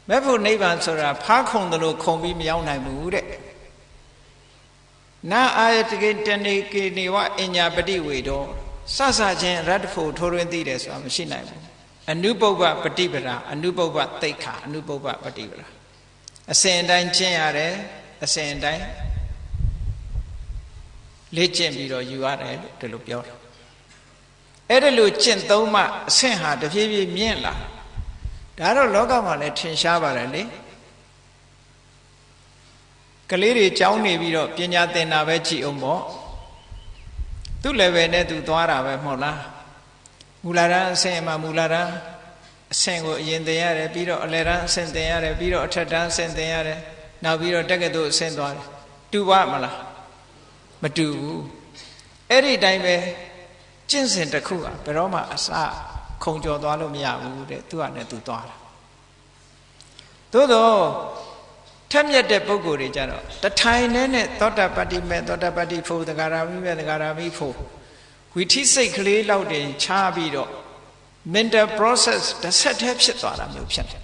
Speaker 1: မဲ့ဖို့နိဗ္ဗာန်ဆိုတာဖားခုံတယ်လို့ခုံပြီးမရောက်နိုင်ဘူးတဲ့နာအာယတကေတနေကေနေဝအညာပฏิဝေတောစစချင်းရတ္တဖို့ထိုးရင်းသိတယ်ဆိုတာမရှိနိုင်ဘူးအနုပုပ္ပပฏิပဒါအနုပုပ္ပသိက္ခာအနုပုပ္ပပฏิပဒါအစဉ်တိုင်းကျင့်ရတယ်အစဉ်တိုင်းလေ့ကျင့်ပြီးတော့ယူရတယ်လို့ဒီလိုပြောတာအဲ့ဒါလို့ကျင့်သုံးမှအဆင့်ဟာတဖြည်းဖြည်းမြင့်လာဒါတော့လောကမှာလည်းထင်ရှားပါတယ်လေကလေးတွေကြောင်းနေပြီးတော့ပညာသင်တာပဲကြည့်အောင်ပေါ့ သူ့ level နဲ့သူသွားတာပဲမဟုတ်လားမူလတန်းအဆင့်မှာမူလတန်းအဆင့်ကိုအရင်သင်ရတယ်ပြီးတော့အလယ်တန်းအဆင့်သင်ရတယ်ပြီးတော့အထက်တန်းအဆင့်သင်ရတယ်နောက်ပြီးတော့တက္ကသိုလ်အဆင့်သွားတယ်တူပါမလားမတူဘူးအဲ့ဒီတိုင်းပဲကျင့်စဉ်တစ်ခုကဘယ်တော့မှအစခုံကျော်သွားလို့မရဘူးတဲ့သူကလည်းသူသွားတာသို့တော့ထက်မြက်တဲ့ပုဂ္ဂိုလ်တွေကြတော့တထိုင်နဲ့သောတာပတ္တိမေသောတာပတ္တိဖို့သဂရာမိမေသဂရာမိဖို့ဝိထိစိတ်ကလေးလောက်တင်ချပြီးတော့ mental process တစ်ဆက်တည်းဖြစ်သွားတာမျိုးဖြစ်တယ်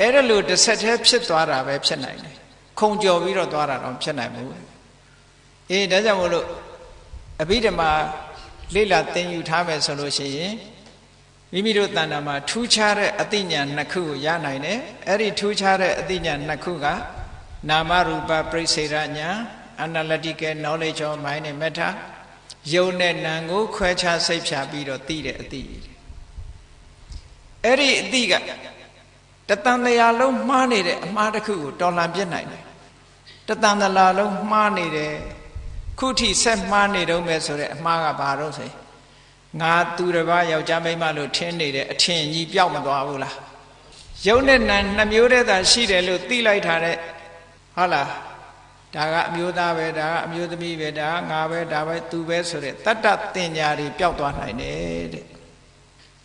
Speaker 1: အဲ့ဒါလို့တစ်ဆက်တည်းဖြစ်သွားတာပဲဖြစ်နိုင်တယ်ခုံကျော်ပြီးတော့သွားတာတော့ဖြစ်နိုင်ဘူးအေးဒါကြောင့်မို့လို့အဘိဓမ္မာလေ့လာသင်ယူထားမယ်ဆိုလို့ရှိရင်မိမိတို့တဏ္ဍာမှာထူးခြားတဲ့အသိဉာဏ်နှစ်ခုကိုရနိုင်တယ်အဲ့ဒီထူးခြားတဲ့အသိဉာဏ်နှစ်ခုကနာမရူပပရိစ္ဆေရဉာဏ် analytical knowledge of mind and matter ယုံနဲ့နာမ်ကိုခွဲခြားစိတ်ဖြာပြီးတော့သိတဲ့အသိအဲ့ဒီအသိကတသံတရားလုံးမှားနေတဲ့အမှားတစ်ခုကိုတော်လှန်ပြစ်နိုင်တယ်တသံတရားလုံးမှားနေတယ်ခုထိဆက်မှားနေတော့မယ်ဆိုတဲ့အမှားကဘာတော့ဆိုငါသူတစ်ပါးယောက်ျားမိန်းမလို့ထင်နေတဲ့အထင်ကြီးပျောက်မသွားဘူးလားယုံနဲ့နာနှစ်မျိုးတည်းသာရှိတယ်လို့သိလိုက်ထားတဲ့ဟုတ်လားဒါကအမျိုးသားပဲဒါကအမျိုးသမီးပဲဒါကငါပဲဒါပဲသူပဲဆိုတဲ့တတ္တတင်ညာတွေပျောက်သွားနိုင်တယ်တဲ့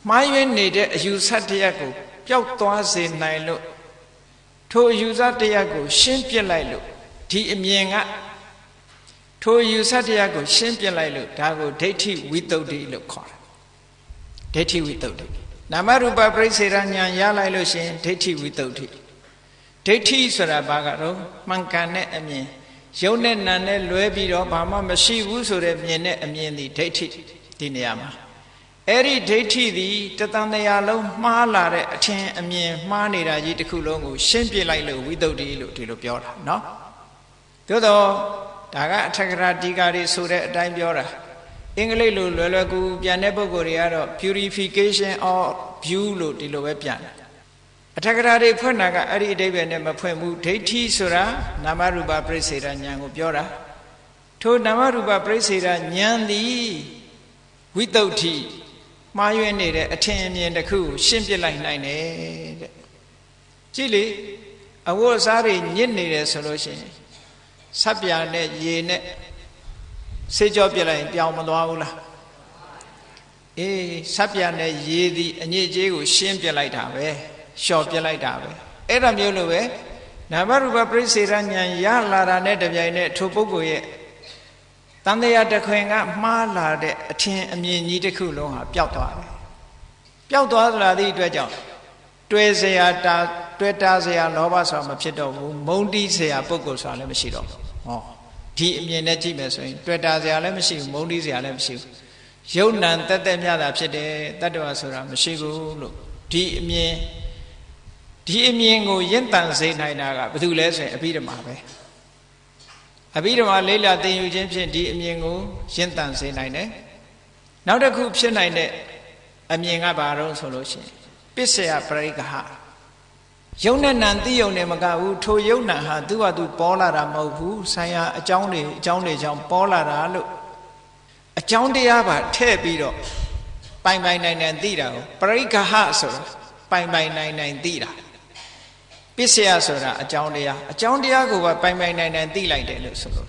Speaker 1: မှားယွင်းနေတဲ့အယူဆတရားကိုပျောက်သွားစေနိုင်လို့ထိုအယူဆတရားကိုရှင်းပြလိုက်လို့ဒီအမြင်ကထိုအယူဆတရားကိုရှင်းပြလိုက်လို့ဒါကိုဒိဋ္ဌိဝိတ္တုဒ္ဓိလို့ခေါ်တယ်ဒိဋ္ဌိဝိတ္တုဒ္ဓိနာမရူပပရိစ္ဆေရဉာဏ်ရလိုက်လို့ရှင်ဒိဋ္ဌိဝိတ္တုဒ္ဓိဒိဋ္ဌိဆိုတာဘာကတော့မှန်ကန်တဲ့အမြင်ယုံနဲ့နာနဲ့လွဲပြီးတော့ဘာမှမရှိဘူးဆိုတဲ့မြင်တဲ့အမြင်ဒီဒိဋ္ဌိဒီနေရာမှာအဲ့ဒီဒိဋ္ဌိသည်တသံတရားလုံးမှားလာတဲ့အထင်အမြင်မှားနေတာကြီးတစ်ခုလုံးကိုရှင်းပြလိုက်လို့ဝိတ္တုဒ္ဓိလို့ဒီလိုပြောတာเนาะသို့တော့ဒါကအထက်ကရာတိကာတွေဆိုတဲ့အတိုင်းပြောတာအင်္ဂလိပ်လိုလွယ်လွယ်ကူပြန်တဲ့ပုဂ္ဂိုလ်တွေကတော့ purification of view လို့ဒီလိုပဲပြန်တယ်အထက်ကရာတွေဖွင့်တာကအဲ့ဒီအဓိပ္ပာယ်နဲ့မဖွင့်ဘူးဒိဋ္ဌိဆိုတာနာမရူပပရိစ္ဆေရဉာဏ်ကိုပြောတာထိုနာမရူပပရိစ္ဆေရဉာဏ်သည်ဝိတ္တုဒ္ဓိမှားယွင်းနေတဲ့အထင်အမြင်တစ်ခုကိုရှင်းပြလိုက်နိုင်တယ်တဲ့ကြည့်လေအဝတ်အစားတွေညစ်နေတယ်ဆိုလို့ရှိရင်ဆပ်ပြာနဲ့ရေနဲ့ဆေးကြောပြလိုက်ရင်ပြောင်းမသွားဘူးလားအေးဆပ်ပြာနဲ့ရေသည်အညစ်အကြေးကိုရှင်းပြလိုက်တာပဲလျှော်ပြလိုက်တာပဲအဲ့ဒါမျိုးလိုပဲနာမရူပပရိစ္ဆေရဉာဏ်ရလာတာနဲ့တပြိုင်နက်ထိုပုဂ္ဂိုလ်ရဲ့တန်တရားတစ်ခွင်ကမှားလာတဲ့အထင်အမြင်ကြီးတစ်ခုလုံးဟာပျောက်သွားတယ်ပျောက်သွားလာသည့်အတွက်ကြောင့်တွေ့เสียတာတွေ့တာเสียလောဘဆိုတာမဖြစ်တော့ဘူးမုန်းတီးเสียပုဂ္ဂိုလ်ဆိုတာလည်းမရှိတော့ဘူးဟောဒီအမြင်နဲ့ကြည့်မယ်ဆိုရင်တွေ့တာเสียလည်းမရှိဘူးမုန်းတီးเสียလည်းမရှိဘူးယုံနံတက်တက်မြတာဖြစ်တယ်တတ္တဝါဆိုတာမရှိဘူးလို့ဒီအမြင်ကိုရင့်တန်စေနိုင်တာကဘာလို့လဲဆိုရင်အဘိဓမ္မာပဲအဘိဓမ္မာလေးလာသင်ယူခြင်းဖြင့်ဒီအမြင်ကိုရင့်တန်စေနိုင်တယ်နောက်တစ်ခုဖြစ်နိုင်တဲ့အမြင်ကဘာတော့ဆိုလို့ရှိရင်ပစ္စယပရိက္ခဟယုံနဲ့နံသိယုံနဲ့မကဘူးထိုယုံနံဟာသူ့ဟာသူပေါ်လာတာမဟုတ်ဘူးဆိုင်ရာအကြောင်းတွေကြောင့်ပေါ်လာတာလို့အကြောင်းတရားပါထည့်ပြီးတော့ပိုင်နိုင်သိတာကိုပရိက္ခဟဆိုတာပိုင်နိုင်သိတာပစ္စယဆိုတာအကြောင်းတရားကိုပါပိုင်နိုင်သိလိုက်တယ်လို့ဆိုလို့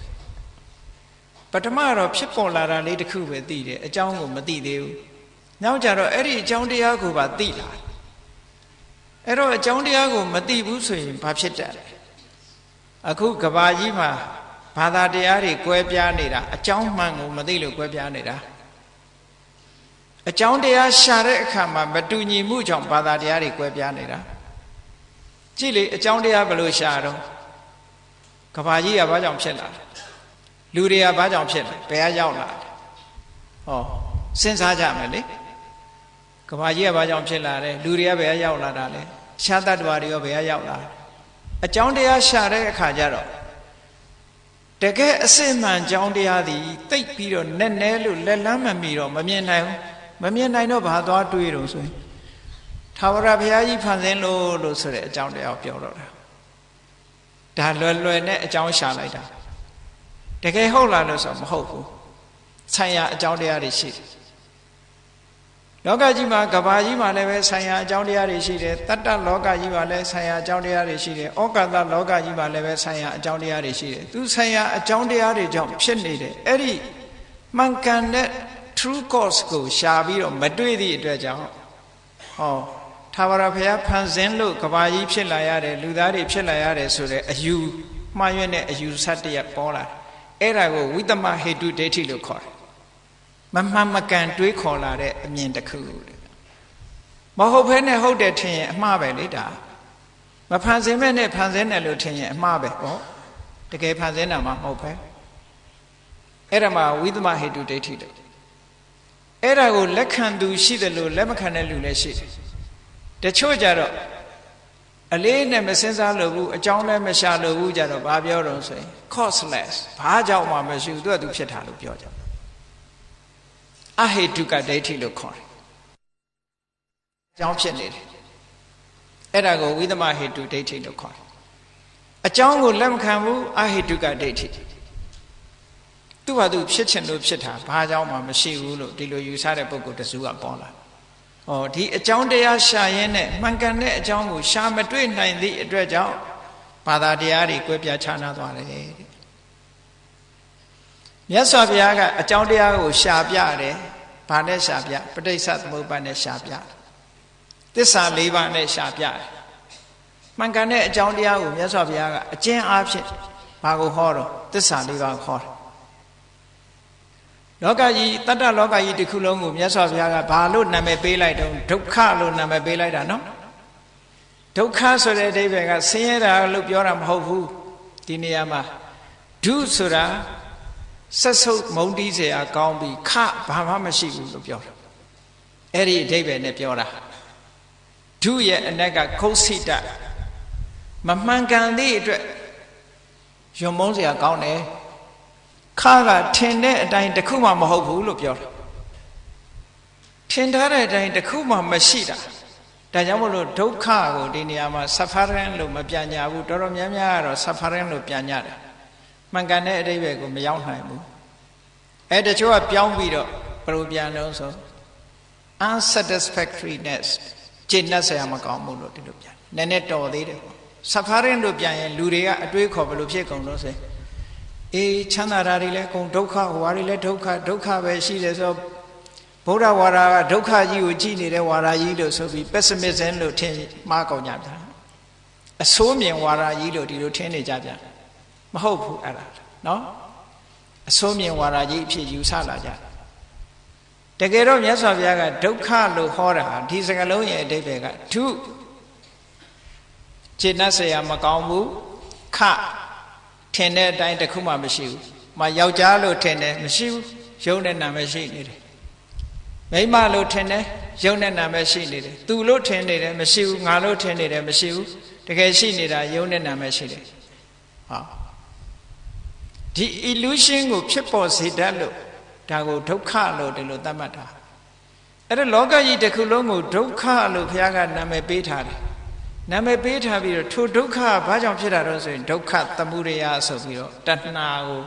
Speaker 1: ပထမတော့ဖြစ်ပေါ်လာတာလေးတစ်ခုပဲသိတယ်အကြောင်းကိုမသိသေးဘူးနောက်ကြတော့အဲ့ဒီအကြောင်းတရားကိုပါသိလာအဲ့တော့အကြောင်းတရားကိုမသိဘူးဆိုရင်ဘာဖြစ်တတ်လဲအခုကဘာကြီးမှာဘာသာတရားတွေကွဲပြားနေတာအကြောင်းမှန်ကိုမသိလို့ကွဲပြားနေတာအကြောင်းတရားရှာတဲ့အခါမှာမတူညီမှုကြောင့်ဘာသာတရားတွေကွဲပြားနေတာကြည့်လေအကြောင်းတရားဘယ်လိုရှာတော့ကဘာကြီးကဘာကြောင့်ဖြစ်လာလူတွေကဘာကြောင့်ဖြစ်လာဘယ်ကရောက်လာဟောစဉ်းစားကြမယ်လေကဘာကြီးကဘာကြောင့်ဖြစ်လာတယ်လူတွေကဘယ်ကရောက်လာတာလဲရှားတတ္တဝါတွေရောဘယ်ကရောက်လာအကြောင်းတရားရှာတဲ့အခါကျတော့တကယ်အစစ်မှန်အကြောင်းတရားသည်တိတ်ပြီးတော့နဲ့နဲလို့လက်လန်းမမီတော့မမြင်နိုင်တော့ဘာသွားတွေးတော့ဆိုရင်ထာဝရဘုရားကြီးဖန်ဆင်းလို့ဆိုတဲ့အကြောင်းတရားပြောတော့တာဒါလွယ်နဲ့အကြောင်းရှာလိုက်တာတကယ်ဟုတ်လားလို့ဆိုမဟုတ်ဘူး ဆိုင်ရာအကြောင်းတရားတွေရှိတယ်လောကကြီးမှာကဘာကြီးမှာလည်းပဲဆိုင်ရာအကြောင်းတရားတွေရှိတယ်တတ္တလောကကြီးမှာလည်းဆိုင်ရာအကြောင်းတရားတွေရှိတယ်ဩကာသလောကကြီးမှာလည်းပဲဆိုင်ရာအကြောင်းတရားတွေရှိတယ်သူဆိုင်ရာအကြောင်းတရားတွေကြောင့်ဖြစ်နေတယ်အဲ့ဒီမှန်ကန်တဲ့ true cause ကိုရှာပြီးတော့မတွေ့သည့်အတွက်ကြောင့်ဟောသာဝရဘုရားဖန်ဆင်းလို့ကဘာကြီးဖြစ်လာရတယ်လူသားတွေဖြစ်လာရတယ်ဆိုတဲ့အယူမှားယွင်းတဲ့အယူဆတရက်ပေါ်လာအဲ့ဒါကိုဝိသမဟေတုဒိဋ္ဌိလို့ခေါ်တယ်မမှန်မကန်တွေးခေါ်လာတဲ့အမြင်တစ်ခုမဟုတ်ဘဲနဲ့ဟုတ်တယ်ထင်ရင်အမှားပဲလေဒါမဖန်ဆင်းမဲ့နဲ့ဖန်ဆင်းတယ်လို့ထင်ရင်အမှားပဲဟောတကယ်ဖန်ဆင်းတာမှမဟုတ်ပဲအဲ့ဒါမှဝိသမဟေတုဒိဋ္ဌိလို့အဲ့ဒါကိုလက်ခံသူရှိတယ်လို့လက်မခံတဲ့လူလည်းရှိတယ်တချို့ကြတော့အလေးနဲ့မစင်စားလို့ဘူးအကြောင်းလည်းမရှာလို့ဘူးကြတော့ဘာပြောတော့ဆိုရင် causeless ဘာကြောင့်မှမရှိဘူးသူကသူဖြစ်တာလို့ပြောကြတယ်အဟေတုကဒိဋ္ဌိလို့ခေါ်တယ်အကြောင်းဖြစ်နေတယ်အဲ့ဒါကိုဝိသမဟေတုဒိဋ္ဌိလို့ခေါ်တယ်အကြောင်းကိုလက်မခံဘူးအဟေတုကဒိဋ္ဌိသူ့ဟာသူဖြစ်ချင်လို့ဖြစ်တာဘာကြောင့်မှမရှိဘူးလို့ဒီလိုယူဆတဲ့ပုဂ္ဂိုလ်တစုကပေါ်လာဩဒီအကြောင်းတရားရှာရင်းနဲ့မှန်ကန်တဲ့အကြောင်းကိုရှာမတွေ့နိုင်သည့်အတွက်ကြောင့်ဘာသာတရားတွေကွဲပြားခြားနားသွားတယ်တဲ့မြတ်စွာဘုရားကအကြောင်းတရားကိုရှာပြတယ်ဘာနဲ့ရှာပြပဋိစ္စသမုပ္ပါဒ်နဲ့ရှာပြသစ္စာ၄ပါးနဲ့ရှာပြတယ်မှန်ကန်တဲ့အကြောင်းတရားကိုမြတ်စွာဘုရားကအကျဉ်းအားဖြင့်ဘာကိုဟောတော့သစ္စာ၄ပါးခေါ်တယ်လောကကြီးတတ္တလောကကြီးတစ်ခုလုံးကိုမြတ်စွာဘုရားကဘာလို့နာမည်ပေးလိုက်တော့ဒုက္ခလို့နာမည်ပေးလိုက်တာနော်ဒုက္ခဆိုတဲ့အဓိပ္ပာယ်ကဆင်းရဲတာလို့ပြောတာမဟုတ်ဘူးဒီနေရာမှာဒုဆိုတာဆက်ဆုပ်မုန်းတီးเสียကောင်းပြီးခဘာမှမရှိဘူးလို့ပြောတာအဲ့ဒီအဓိပ္ပာယ်နဲ့ပြောတာဒုရဲ့အနက်ကခုတ်စိတမမှန်ကန်သည့်အတွက်ယွံမုန်းเสียကောင်းတယ်ခါကထင်တဲ့အတိုင်းတစ်ခုမှမဟုတ်ဘူးလို့ပြောတယ်ထင်ထားတဲ့အတိုင်းတစ်ခုမှမရှိတာဒါကြောင့်မို့လို့ဒုက္ခကိုဒီနေရာမှာ suffering လို့မပြန်ညာဘူးတော်တော်များများကတော့ suffering လို့ပြန်ညာတယ်မှန်ကန်တဲ့အဓိပ္ပာယ်ကိုမရောက်နိုင်ဘူးအဲတချို့ကပြောင်းပြီးတော့ဘယ်လိုပြန်လို့ဆို unsatisfactoriness ကျင့်တတ်စရာမကောင်းဘူးလို့ဒီလိုပြန်နည်းနည်းတော်သေးတယ် suffering လို့ပြန်ရင်လူတွေကအတွေးခေါ်ဘယ်လိုဖြစ်ကုန်လို့ဆိုအေးချမ်းသာတာတွေလည်းကုန်ဒုက္ခဝါတွေလည်းဒုက္ခပဲရှိတယ်ဆိုဗုဒ္ဓဝါဒကဒုက္ခကြီးကိုကြည်နေတဲ့ဝါဒကြီးလို့ဆိုပြီး pessimism လို့ထင်မှားကုန်ကြတာအဆိုးမြင်ဝါဒကြီးလို့ဒီလိုထင်နေကြပြန်မဟုတ်ဘူးအဲ့ဒါနော်အဆိုးမြင်ဝါဒကြီးအဖြစ်ယူဆလာကြတကယ်တော့မြတ်စွာဘုရားကဒုက္ခလို့ဟောတာဒီစကားလုံးရဲ့အဓိပ္ပာယ်ကဒုခြေနှက်เสียမကောင်းဘူးခထင်တဲ့အတိုင်းတစ်ခုမှမရှိဘူး။မယောက်ျားလို့ထင်တယ်မရှိဘူး။ယုံတဲ့နာမည်ရှိနေတယ်။မိန်းမလို့ထင်တယ်ယုံတဲ့နာမည်ရှိနေတယ်။သူလို့ထင်နေတယ်မရှိဘူး။ငါလို့ထင်နေတယ်မရှိဘူး။တကယ်ရှိနေတာယုံတဲ့နာမည်ရှိတယ်။ဟာဒီ illusion ကိုဖြစ်ပေါ်စေတတ်လို့ဒါကိုဒုက္ခလို့ဒီလိုသတ်မှတ်တာ။အဲ့ဒါလောကကြီးတစ်ခုလုံးကိုဒုက္ခလို့ဘုရားကနာမည်ပေးထားတယ်။နာမည်ပေးထားပြီးတော့ထိုဒုက္ခဘာကြောင့်ဖြစ်တာတော့ဆိုရင်ဒုက္ခသမုဒယဆိုပြီးတော့တဏှာကို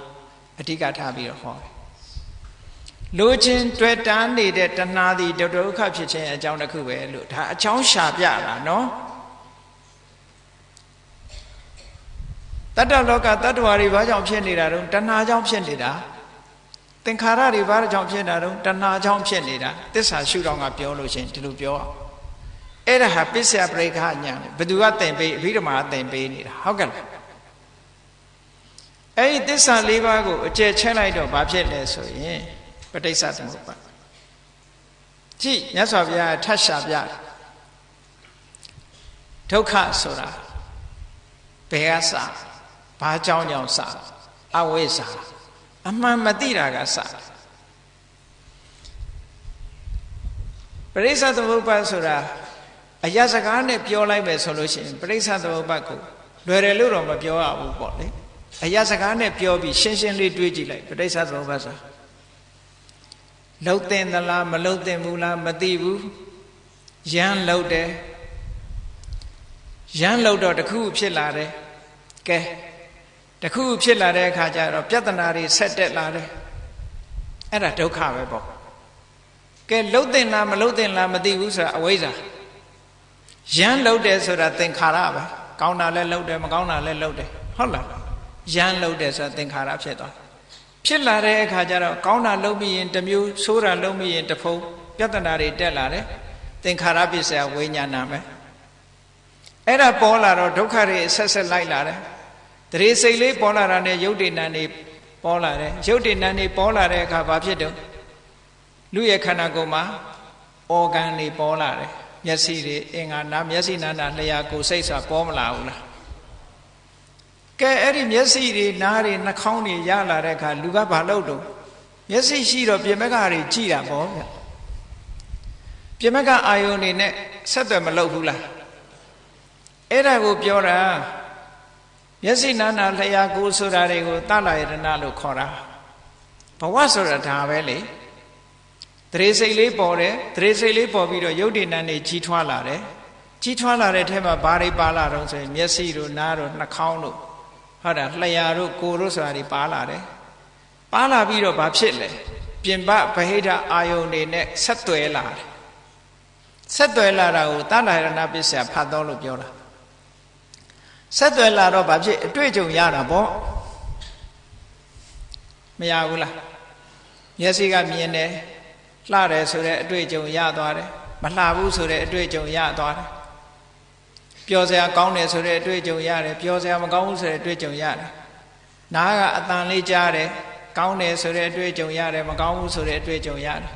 Speaker 1: အဓိကထားပြီးတော့ဟောတယ်လိုချင်တွေ့တာနေတဲ့တဏှာသည်ဒုက္ခဖြစ်ခြင်းအကြောင်းတစ်ခုပဲလို့ဒါအကြောင်းရှာပြတာနော်တတ္တလောကတတ္တဝါတွေဘာကြောင့်ဖြစ်နေတာတော့တဏှာကြောင့်ဖြစ်နေတာသင်္ခါရတွေဘာကြောင့်ဖြစ်နေတာတော့တဏှာကြောင့်ဖြစ်နေတာသစ္စာရှုထောင့်ကပြောလို့ရှင်ဒီလိုပြောအဲ့ဒါဟာပစ္စယပရိက္ခညာဘယ်သူကသင်ပေးအဘိဓမ္မာသင်ပေးနေတာဟုတ်ကဲ့လားအဲ့ဒီသစ္စာ၄ပါးကိုအကျယ်ချဲ့လိုက်တော့ဘာဖြစ်လဲဆိုရင်ပဋိစ္စသမုပ္ပါဒ်ကြည့်မြတ်စွာဘုရားထပ်ရှာပြဒုက္ခဆိုတာဘယ်ကစဘာကြောင့်စအဝိဇ္ဇာအမှန်မသိတာကစပဋိစ္စသမုပ္ပါဒ်ဆိုတာအရာစကားနဲ့ပြောလိုက်မယ်ဆိုလို့ရှိရင်ပဋိစ္စသမုပ္ပါဒ်ကိုလွယ်တယ်လို့တော့မပြောရဘူးပေါ့လေအရာစကားနဲ့ပြောပြီးရှင်းရှင်းလေးတွေးကြည့်လိုက်ပဋိစ္စသမုပ္ပါဒ်ဆိုတာလှုပ်တင်သလားမလှုပ်တင်ဘူးလားမသိဘူးရမ်းလှုပ်တယ်ရမ်းလှုပ်တော့တခုဖြစ်လာတယ်ကဲတခုဖြစ်လာတဲ့အခါကျတော့ပြဿနာတွေဆက်တက်လာတယ် အဲ့ဒါဒုက္ခပဲပေါ့ကဲလှုပ်တင်လားမလှုပ်တင်လားမသိဘူးဆိုတာအဝိဇ္ဇာယမ်းလှုပ်တယ်ဆိုတာသင်္ခါရပဲကောင်းတာလည်းလှုပ်တယ်မကောင်းတာလည်းလှုပ်တယ်ဟုတ်လားယမ်းလှုပ်တယ်ဆိုတာသင်္ခါရဖြစ်သွားဖြစ်လာတဲ့အခါကျတော့ကောင်းတာလှုပ်ပြီးရင်တစ်မျိုးဆိုးတာလှုပ်ပြီးရင်တစ်ဖုံပြဿနာတွေတက်လာတယ်သင်္ခါရပစ္စယဝိညာဏပဲအဲ့ဒါပေါ်လာတော့ဒုက္ခတွေဆက်ဆက်လိုက်လာတယ်တရေစိတ်လေးပေါ်လာတာနဲ့ယုတ်တိဏ္ဍေပေါ်လာတယ်ယုတ်တိဏ္ဍေပေါ်လာတဲ့အခါဘာဖြစ်တော့လူရဲ့ခန္ဓာကိုယ်မှာအော်ဂန်တွေပေါ်လာတယ်မျက်စိတွေအင်္ဂါနာမျက်စိနာနာလျှာကိုယ်စိတ်ဆိုတာပေါ်မလာဘူးလားကဲအဲ့ဒီမျက်စိတွေနားတွေနှာခေါင်းတွေရလာတဲ့အခါလူကဘာလုပ်တော့မျက်စိရှိတော့ပြင်မကတွေကြည်တာပေါ့ဗျပြင်မကအာယုန်တွေနဲ့ဆက်သွယ်မလုပ်ဘူးလားအဲ့ဒါကိုပြောတာမျက်စိနာနာလျှာကိုယ်ဆိုတာတွေကိုသလယတနာလို့ခေါ်တာဘဝဆိုတာဒါပဲလေတရေစိတ်လေးပေါ်တယ်တရေစိတ်လေးပေါ်ပြီးတော့ယုတ်တိဏ္ဍေကြီးထွားလာတယ်ကြီးထွားလာတဲ့ထဲမှာဘာတွေပါလာတော့ဆိုရင်မျက်စိတို့နားတို့နှာခေါင်းတို့ဟုတ်တာလျှာတို့ကိုယ်တို့ဆိုတာတွေပါလာတယ်ပါလာပြီးတော့ဘာဖြစ်လဲပြင်ပဗဟိတအာယုန်တွေနဲ့ဆက်သွယ်လာတယ်ဆက်သွယ်လာတာကိုသလယတနာပစ္စယဖတ်တော်လို့ပြောတာဆက်သွယ်လာတော့ဘာဖြစ်အတွေ့အကြုံရတာပေါ့မရဘူးလားမျက်စိကမြင်တယ်လှတယ်ဆိုတဲ့အတွေ့အကြုံရသွားတယ်မလှဘူးဆိုတဲ့အတွေ့အကြုံရသွားတယ်ပျော်စရာကောင်းတယ်ဆိုတဲ့အတွေ့အကြုံရတယ်ပျော်စရာမကောင်းဘူးဆိုတဲ့အတွေ့အကြုံရတယ်နားကအတန်လေးကြားတယ်ကောင်းတယ်ဆိုတဲ့အတွေ့အကြုံရတယ်မကောင်းဘူးဆိုတဲ့အတွေ့အကြုံရတယ်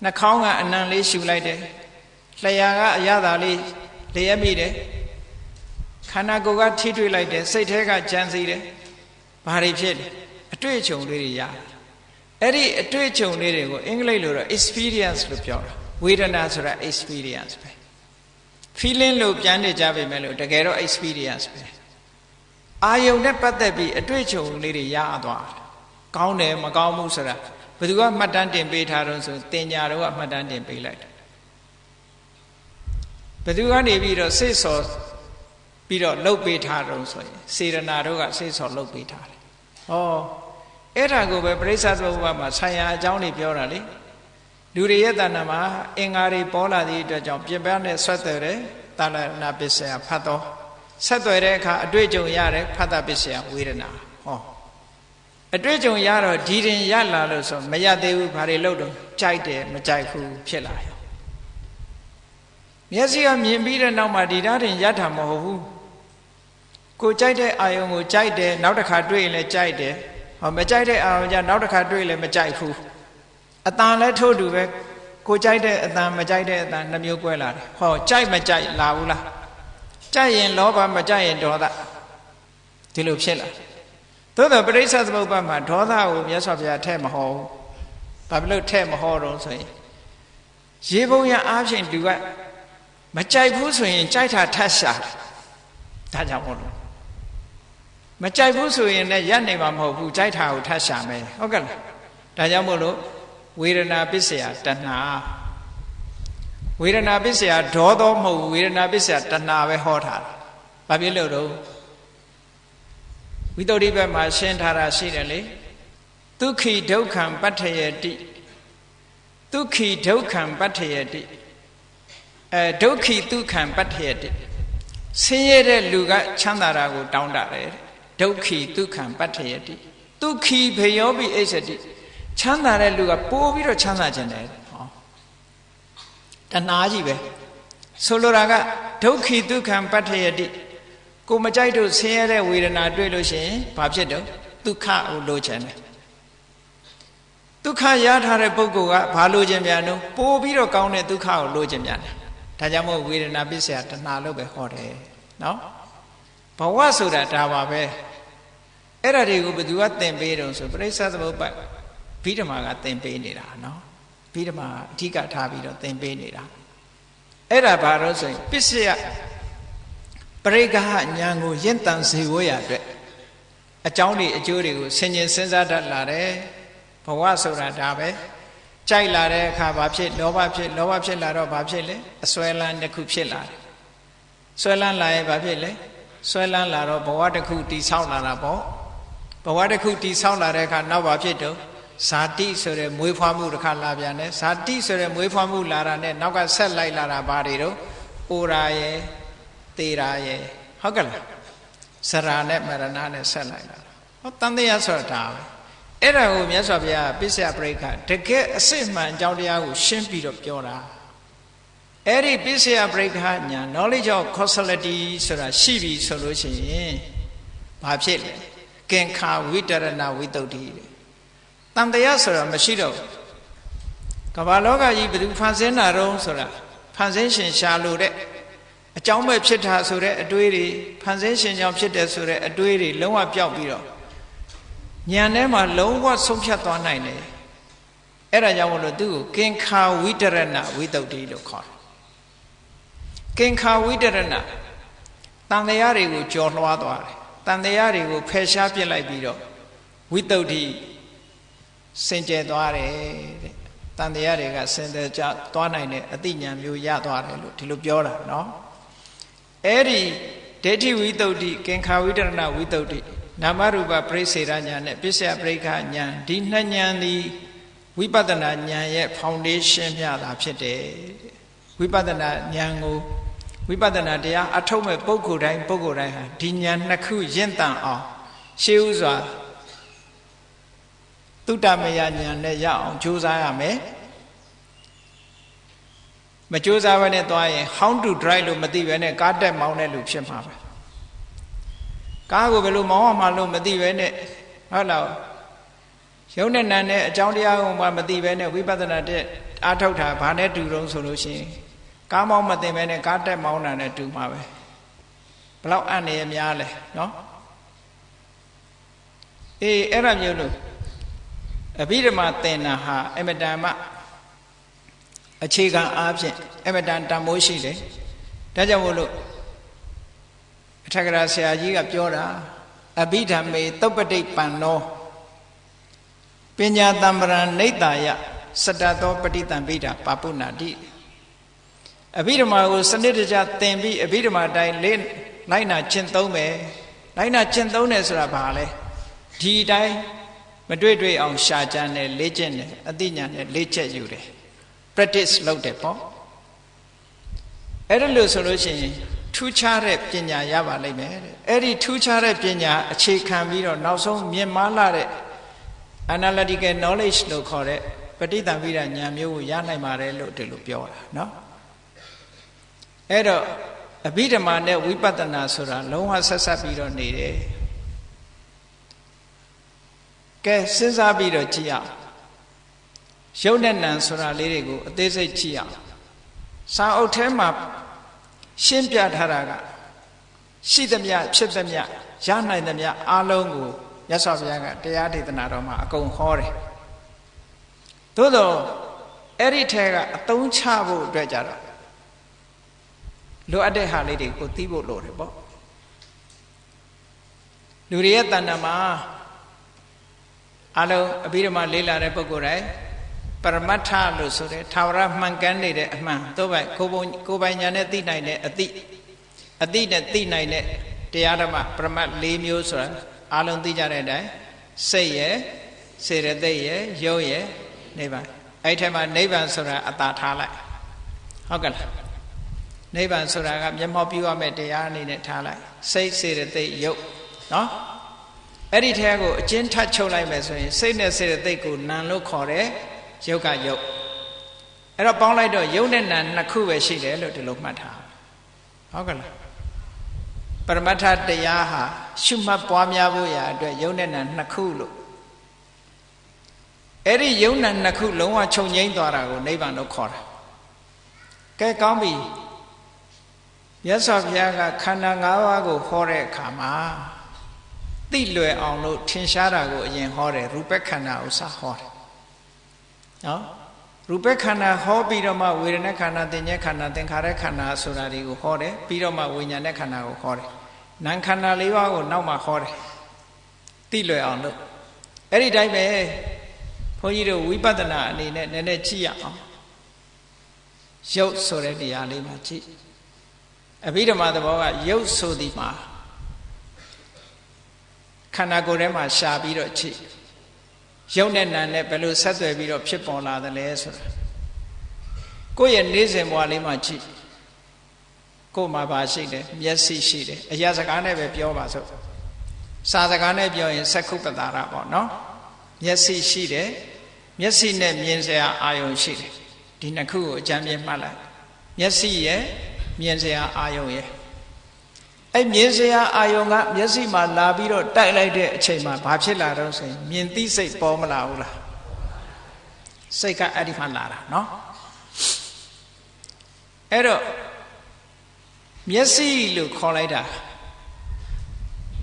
Speaker 1: နှာခေါင်းကအနံလေးရှူလိုက်တယ်လျှာကအရသာလေးလျက်မိတယ်ခန္ဓာကိုယ်ကထိတွေ့လိုက်တယ်စိတ်ထဲကကြံစည်တယ်ဘာတွေဖြစ်လဲအတွေ့အကြုံလေးတွေရတယ်အဲ့ဒီအတွေ့အကြုံလေးတွေကိုအင်္ဂလိပ်လိုတော့ experience လို့ပြောတာဝေဒနာဆိုတာ experience ပဲ feeling လို့ပြန်နေကြပေမဲ့လို့တကယ်တော့ experience ပဲအာယုန်နဲ့ပတ်သက်ပြီးအတွေ့အကြုံလေးတွေရသွားကောင်းတယ်မကောင်းဘူးဆိုတာဘယ်သူကမှတ်တမ်းတင်ပေးထားတော့ဆိုတင်ညာတော့ကမှတ်တမ်းတင်ပေးလိုက်တယ်ဘယ်သူကနေပြီးတော့စိတ်ဆော်ပြီးတော့လှုပ်ပေးထားတော့ဆိုရင်စေရနာတို့ကစိတ်ဆော်လှုပ်ပေးထားတယ်ဟောအဲ့ဒါကိုပဲပရိစ္ဆသမုပ္ပါဒ်မှာဆံရအကြောင်းတွေပြောတာလေလူတွေရဲ့တဏ္ဍာမှာအင်္ဂါတွေပေါ်လာသည့်အတွက်ကြောင့်ပြင်ပနဲ့ဆွတ်သွယ်တယ်သလနာပစ္စယဖတ်တော်ဆက်သွယ်တဲ့အခါအတွေ့အကြုံရတယ်ဖတ်တာပစ္စယဝေဒနာဟောအတွေ့အကြုံရတော့ဒီတင်ရလာလို့ဆိုမရသေးဘူးဘာတွေလုပ်တော့ကြိုက်တယ်မကြိုက်ဘူးဖြစ်လာရောမျက်စိကမြင်ပြီးတဲ့နောက်မှာဒီဓာတ်တင်ရတာမဟုတ်ဘူးကိုကြိုက်တဲ့အာယုံကိုကြိုက်တယ်နောက်တစ်ခါတွေ့ရင်လည်းကြိုက်တယ်ဟောမကြိုက်တဲ့အာယုံကြနောက်တစ်ခါတွေ့ရင်လည်းမကြိုက်ဘူးအတန်လည်းထို့တူပဲကိုကြိုက်တဲ့အတန်မကြိုက်တဲ့အတန်နှမျိုးကွဲလာတယ်ဟောကြိုက်မကြိုက်လာဘူးလားကြိုက်ရင်လောဘမကြိုက်ရင်ဒေါသဒီလိုဖြစ်လာသို့တော့ပရိစ္ဆသမုပ္ပါဒ်မှာဒေါသကိုမြတ်စွာဘုရားထည့်မဟောဘူးဘာဖြစ်လို့ထည့်မဟောတော့ဆိုရင်ရေပုံရအားဖြင့်သူကမကြိုက်ဘူးဆိုရင်ကြိုက်တာထပ်ရှာဒါကြောင့်မို့လို့မကြိုက်ဘူးဆိုရင်လည်းရပ်နေမှာမဟုတ်ဘူးကြိုက်တာကိုထပ်ရှာမယ်ဟုတ်ကဲ့လားဒါကြောင့်မို့လို့ဝေဒနာပစ္စယတဏှာဝေဒနာပစ္စယဒေါသောမဟုတ်ဘူးဝေဒနာပစ္စယတဏှာပဲဟောထားတာဘာဖြစ်လို့တော့ဝိတ္တုဒိဘက်မှာရှင်းထားတာရှိတယ်လေဒုက္ခိဒုက္ခံပဋ္ဌယတိဒုက္ခိဒုက္ခံပဋ္ဌယတိဒုက္ခိဒုက္ခံပဋ္ဌယတိဆင်းရဲတဲ့လူကချမ်းသာတာကိုတောင်းတတယ်ဒုက္ခိဒုက္ခံပဋ္ဌယတိဒုက္ခိဘေယောပိအိစ္ဆတိချမ်းသာတဲ့လူကပိုးပြီးတော့ချမ်းသာခြင်းတယ်ဟောတဏှာကြီးပဲဆိုလိုတာကဒုက္ခိဒုက္ခံပဋ္ဌယတိကိုမကြိုက်လို့ဆင်းရဲတဲ့ဝေဒနာတွေ့လို့ရှိရင်ဘာဖြစ်တော့ဒုက္ခကိုလိုချင်တယ်ဒုက္ခရထားတဲ့ပုဂ္ဂိုလ်ကဘာလိုချင်ပြန်တော့ပိုးပြီးတော့ကောင်းတဲ့ဒုက္ခကိုလိုချင်ပြန်တယ်ဒါကြောင့်မို့ဝေဒနာပစ္စယတဏှာလို့ပဲဟောတယ်နော်ဘဝဆိုတာဒါပါပဲအဲ့ဒါတွေကိုဘယ်သူကသင်ပေးတော့ဆိုပရိစ္ဆသမုပ္ပါဒ်ဘိဓမ္မာကသင်ပေးနေတာနော်ဘိဓမ္မာအဓိကထားပြီးတော့သင်ပေးနေတာအဲ့ဒါဘာလို့ဆိုရင်ပစ္စယပရိက္ခဉာဏ်ကိုရင့်တန်စေဖို့ရအတွက်အကြောင်းတွေအကျိုးတွေကိုဆင်ခြင်စဉ်းစားတတ်လာတယ်ဘဝဆိုတာဒါပဲကြိုက်လာတဲ့အခါဘာဖြစ်လောဘဖြစ်လာတော့ဘာဖြစ်လဲအစွဲလန်းတစ်ခုဖြစ်လာတယ်စွဲလန်းလာရင်ဘာဖြစ်လဲစွဲလန်းလာတော့ဘဝတစ်ခုတည်ဆောက်လာတာပေါ့ ဘဝတစ်ခုတည်ဆောက်လာတဲ့အခါနောက်ဘာဖြစ်တော့ဇာတိဆိုတဲ့မွေးဖွားမှုတစ်ခါလာပြန်တယ်ဇာတိဆိုတဲ့မွေးဖွားမှုလာတာနဲ့နောက်ကဆက်လိုက်လာတာဘာတွေတော့အိုရာရဲ့သေရာရဲ့ဟုတ်ကဲ့လားစရာနဲ့မရဏနဲ့ဆက်လိုက်လာတာဟောတန်တရားဆိုတာဒါပဲအဲ့ဒါကိုမြတ်စွာဘုရားပစ္စယပရိက္ခတကယ်အစစ်မှန်အကြောင်းတရားကိုရှင်းပြီးတော့ပြောတာအဲ့ဒီပစ္စယပရိက္ခညာ knowledge of causality ဆိုတာရှိပြီဆိုလို့ရှိရင်ဘာဖြစ်လဲကင်္ခာဝိတရဏဝိတုဒ္ဓိတန်တရားဆိုတာမရှိတော့ကမ္ဘာလောကကြီးဘယ်သူဖန်ဆင်းတာတုံးဆိုတာဖန်ဆင်းရှင်ရှာလို့တဲ့အကြောင်းပဲဖြစ်တာဆိုတဲ့အတွေးတွေဖန်ဆင်းရှင်ကြောင့်ဖြစ်တယ်ဆိုတဲ့အတွေးတွေလုံးဝပျောက်ပြီးတော့ဉာဏ်ထဲမှာလုံးဝဆုံးဖြတ်သွားနိုင်တယ်အဲ့ဒါကြောင့်မလို့သူ့ကိုကင်္ခာဝိတရဏဝိတုဒ္ဓိလို့ခေါ်တယ်ကင်္ခာဝိတရဏတန်တရားတွေကိုကြော်လွှားသွားတယ်တန်တရားတွေကိုဖယ်ရှားပြစ်လိုက်ပြီးတော့ဝိတုဒ္ဓိစင်ကြယ်သွားတယ်တဲ့တန်တရားတွေကစင်ကြယ်သွားနိုင်တဲ့အသိဉာဏ်မျိုးရသွားတယ်လို့ဒီလိုပြောတာเนาะအဲ့ဒီဒိဋ္ဌိဝိတုဒ္ဓိကင်္ခာဝိတရဏဝိတုဒ္ဓိနာမရူပပရိစ္ဆေရဉာဏ်နဲ့ပစ္စယပရိက္ခဉာဏ်ဒီနှစ်ဉာဏ်သည်ဝိပဿနာဉာဏ်ရဲ့ foundation မြတာဖြစ်တယ်ဝိပဿနာဉာဏ်ကိုဝိပဿနာတရားအထုတ်မဲ့ပုဂ္ဂိုလ်တိုင်းဟာဒီဉာဏ်နှစ်ခုရင့်တန်အောင်ရှေးဥစွာသုတမယဉာဏ်နဲ့ရအောင်ကြိုးစားရမယ်မကြိုးစားဘဲနဲ့သွားရင် how to drive လို့မသိဘဲနဲ့ကားတက်မောင်းတဲ့လူဖြစ်မှာပဲကားကိုဘယ်လိုမောင်းရမှာလို့မသိဘဲနဲ့ဟုတ်လားရုပ်နဲ့နာနဲ့အကြောင်းတရားကိုမှမသိဘဲနဲ့ဝိပဿနာတဲ့အားထုတ်တာဘာနဲ့တူတုံးဆိုလို့ရှိရင်ကားမောင်းမသိဘဲနဲ့ကားတက်မောင်းတာနဲ့တူမှာပဲဘလောက်အန္တရာယ်များလဲနော်အေးအဲ့ဒါမျိုးလို့အဘိဓမ္မာသင်္နာဟာအမတန်မှအခြေခံအားဖြင့်အမတန်တန်မိုးရှိတယ်ဒါကြောင့်မို့လို့အထက်ကရာဆရာကြီးကပြောတာအဘိဓမ္မေသုပ္ပတိပန္နောပညာတံပရံနေတ္တာယစတတောပဋိတံဗိဓာပါပုဏ္ဏတိအဘိဓမ္မာကိုစနစ်တကျသင်ပြီးအဘိဓမ္မာတိုင်းလိုက်နာကျင့်သုံးမယ်လိုက်နာကျင့်သုံးတယ်ဆိုတာဘာလဲဒီတိုင်းမတွေ့တွေ့အောင်ရှာကြမ်းတယ်လေ့ကျင့်တယ်အသိဉာဏ်နဲ့လေ့ကျက်ယူတယ် practice လုပ်တယ်ပေါ့အဲ့ဒါလို့ဆိုလို့ရှိရင်ထူးခြားတဲ့ပညာရပါလိမ့်မယ်တဲ့အဲ့ဒီထူးခြားတဲ့ပညာအခြေခံပြီးတော့နောက်ဆုံးမြင့်မားလာတဲ့ analytical knowledge လို့ခေါ်တဲ့ပဋိသင်္ဗိဓာဉာဏ်မျိုးကိုရနိုင်ပါတယ်လို့ဒီလိုပြောတာเนาะအဲ့တော့အဘိဓမ္မာနဲ့ဝိပဿနာဆိုတာလုံးဝဆက်ဆက်ပြီးတော့နေတယ်ကဲစဉ်းစားပြီးတော့ကြည့်အောင်ရုပ်နဲ့နာမ်ဆိုတာလေးတွေကိုအသေးစိတ်ကြည့်အောင်စာအုပ်ထဲမှာရှင်းပြထားတာကရှိသမျှဖြစ်သမျှရနိုင်သမျှအားလုံးကိုမြတ်စွာဘုရားကတရားဒေသနာတော်မှာအကုန်ဟောတယ်သို့တော့အဲ့ဒီထဲကအသုံးချဖို့အတွက်ကြတော့လိုအပ်တဲ့ဟာလေးတွေကိုသိဖို့လိုတယ်ပေါ့လူတွေရဲ့တဏ္ဍာမှာအလုံးအဘိဓမ္မာလေးလာတဲ့ပုဂ္ဂိုလ်တိုင်းပရမတ္ထလို့ဆိုတဲ့ထာဝရမှန်ကန်နေတဲ့အမှန်သို့ပဲကိုယ်ပိုင်ညာနဲ့သိနိုင်တဲ့အသိနဲ့သိနိုင်တဲ့တရားဓမ္မပရမတ်၄မျိုးဆိုတာအလုံးသိကြတဲ့အတိုင်းစိတ်ရဲ့စေတသိက်ရဲ့ရုပ်ရဲ့နိဗ္ဗာန်အဲ့ထဲမှာနိဗ္ဗာန်ဆိုတာအတာထားလိုက်ဟုတ်ကဲ့လားနိဗ္ဗာန်ဆိုတာကမျက်မှောက်ပြုရမယ့်တရားအနေနဲ့ထားလိုက်စိတ်စေတသိက်ရုပ်နော်အဲ့ဒီထဲကိုအကျဉ်းထပ်ချုပ်လိုက်မယ်ဆိုရင်စိတ်နဲ့စေတသိက်ကိုနာမ်လို့ခေါ်တယ်ရုပ်ကရုပ်အဲ့တော့ပေါင်းလိုက်တော့ရုပ်နဲ့နာမ်နှစ်ခုပဲရှိတယ်လို့ဒီလိုမှတ်ထားဟုတ်ကဲ့လားပရမတ္ထတရားဟာရှုမှတ်ပွားများဖို့ရာအတွက်ရုပ်နဲ့နာမ်နှစ်ခုလို့အဲ့ဒီရုပ်နာမ်နှစ်ခုလုံးဝချုပ်ငြိမ်းသွားတာကိုနိဗ္ဗာန်လို့ခေါ်တာကဲကောင်းပြီမြတ်စွာဘုရားကခန္ဓာ၅ပါးကိုဟောတဲ့အခါမှာသိလွယ်အောင်လို့ထင်ရှားတာကိုအရင်ဟောတယ်ရူပခန္ဓာဥစ္စာဟောတယ်နော်ရူပခန္ဓာဟောပြီးတော့မှဝေဒနာခန္ဓာသင်္ညေခန္ဓာသင်္ခါရခန္ဓာဆိုတာတွေကိုဟောတယ်ပြီးတော့မှဝိညာဉ်နဲ့ခန္ဓာကိုဟောတယ်နာမ်ခန္ဓာ၄ပါးကိုနောက်မှဟောတယ်သိလွယ်အောင်လို့အဲ့ဒီတိုင်းပဲဘုန်းကြီးတို့ဝိပဿနာအနေနဲ့နည်းနည်းကြည့်ရအောင်ရုပ်ဆိုတဲ့တရားလေးမှာကြည့်အဘိဓမ္မာသဘောကရုပ်ဆိုသည်မှာ ခန္ဓာကိုယ်ထဲမှာရှာပြီးတော့ကြည့်ရုပ်နဲ့နာနဲ့ဘယ်လိုဆက်သွယ်ပြီးတော့ဖြစ်ပေါ်လာသလဲဆိုတာကိုယ့်ရဲ့နေ့စဉ်ဘဝလေးမှာကြည့်ကိုယ်မှာပါရှိတယ်မျက်စိရှိတယ်အရာစကားနဲ့ပဲပြောပါစို့စာစကားနဲ့ပြောရင်သက္ခုပတာရပေါ့နော်မျက်စိရှိတယ်မျက်စိနဲ့မြင်စရာအာယုံရှိတယ်ဒီနှစ်ခုကိုအကြမ်းပြမှတ်လိုက်မျက်စိရဲ့မြင်စရာအာယုံရဲ့အဲ့မြင်စရာအာယုံကမျက်စိမှာလာပြီးတော့တိုက်လိုက်တဲ့အချိန်မှာဘာဖြစ်လာတော့ဆိုရင်မြင်သိစိတ်ပေါ်မလာဘူးလားစိတ်ကအဲ့ဒီမှလာတာနော်အဲ့တော့မျက်စိလို့ခေါ်လိုက်တာ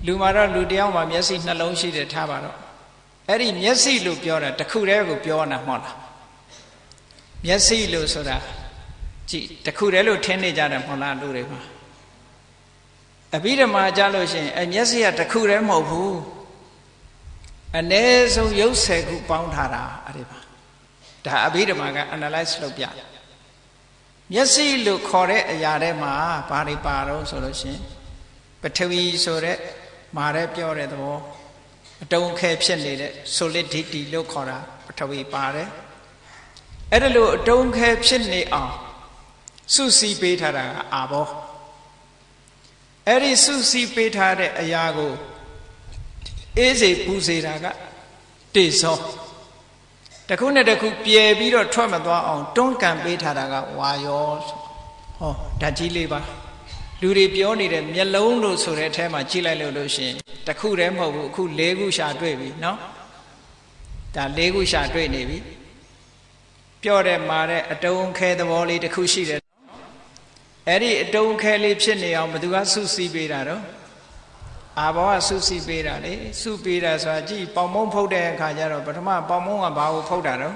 Speaker 1: လူမှာတော့လူတယောက်မှာမျက်စိနှလုံးရှိတယ်ထားပါတော့အဲ့ဒီမျက်စိလို့ပြောတာတစ်ခုတည်းကိုပြောတာမဟုတ်လားမျက်စိလို့ဆိုတာကြည့်တစ်ခုတည်းလို့ထင်နေကြတယ်မဟုတ်လားလူတွေမှာအဘိဓမ္မာကြလို့ရှိရင်အဲ့မျက်စိကတစ်ခုတည်းမဟုတ်ဘူးအ ਨੇ ဆုံးရုပ်10ခုပေါင်းထားတာအဲ့ဒီမှာဒါအဘိဓမ္မာက analyze လုပ်ပြမျက်စိလို့ခေါ်တဲ့အရာထဲမှာဘာတွေပါတော့ဆိုလို့ရှိရင်ပထဝီဆိုတဲ့မာတဲ့ပြောတဲ့သဘောအတုံးခဲဖြစ်နေတဲ့ solidity လို့ခေါ်တာပထဝီပါတယ်အဲ့ဒါလို့အတုံးခဲဖြစ်နေအောင်စုစည်းပေးထားတာကအာဘောအဲ့ဒီစုစည်းပေးထားတဲ့အရာကိုအေးစေပူစေတာကတေဇောတစ်ခုနဲ့တစ်ခုပြဲပြီးတော့ထွက်မသွားအောင်တွန်းကန်ပေးထားတာကဝါယောဟောဓာတ်ကြီးလေးပါလူတွေပြောနေတဲ့မျက်လုံးလို့ဆိုတဲ့အထဲမှာကြည့်လိုက်လို့ရှိရင်တစ်ခုတည်းမဟုတ်ဘူးအခု၄ခုရှာတွေ့ပြီနော်ဒါ၄ခုရှာတွေ့နေပြီပြောတဲ့မှာတဲ့အတုံးခဲသဘောလေးတစ်ခုရှိတယ်အဲ့ဒီအတုံးခဲလေးဖြစ်နေအောင်ဘယ်သူကစုစည်းပေးတာတော့အာဘောကစုစည်းပေးတာလေစုပေးတာဆိုတာကြည့်ပေါင်မုံဖုတ်တဲ့အခါကျတော့ပထမပေါင်မုံကဘာကိုဖုတ်တာတော့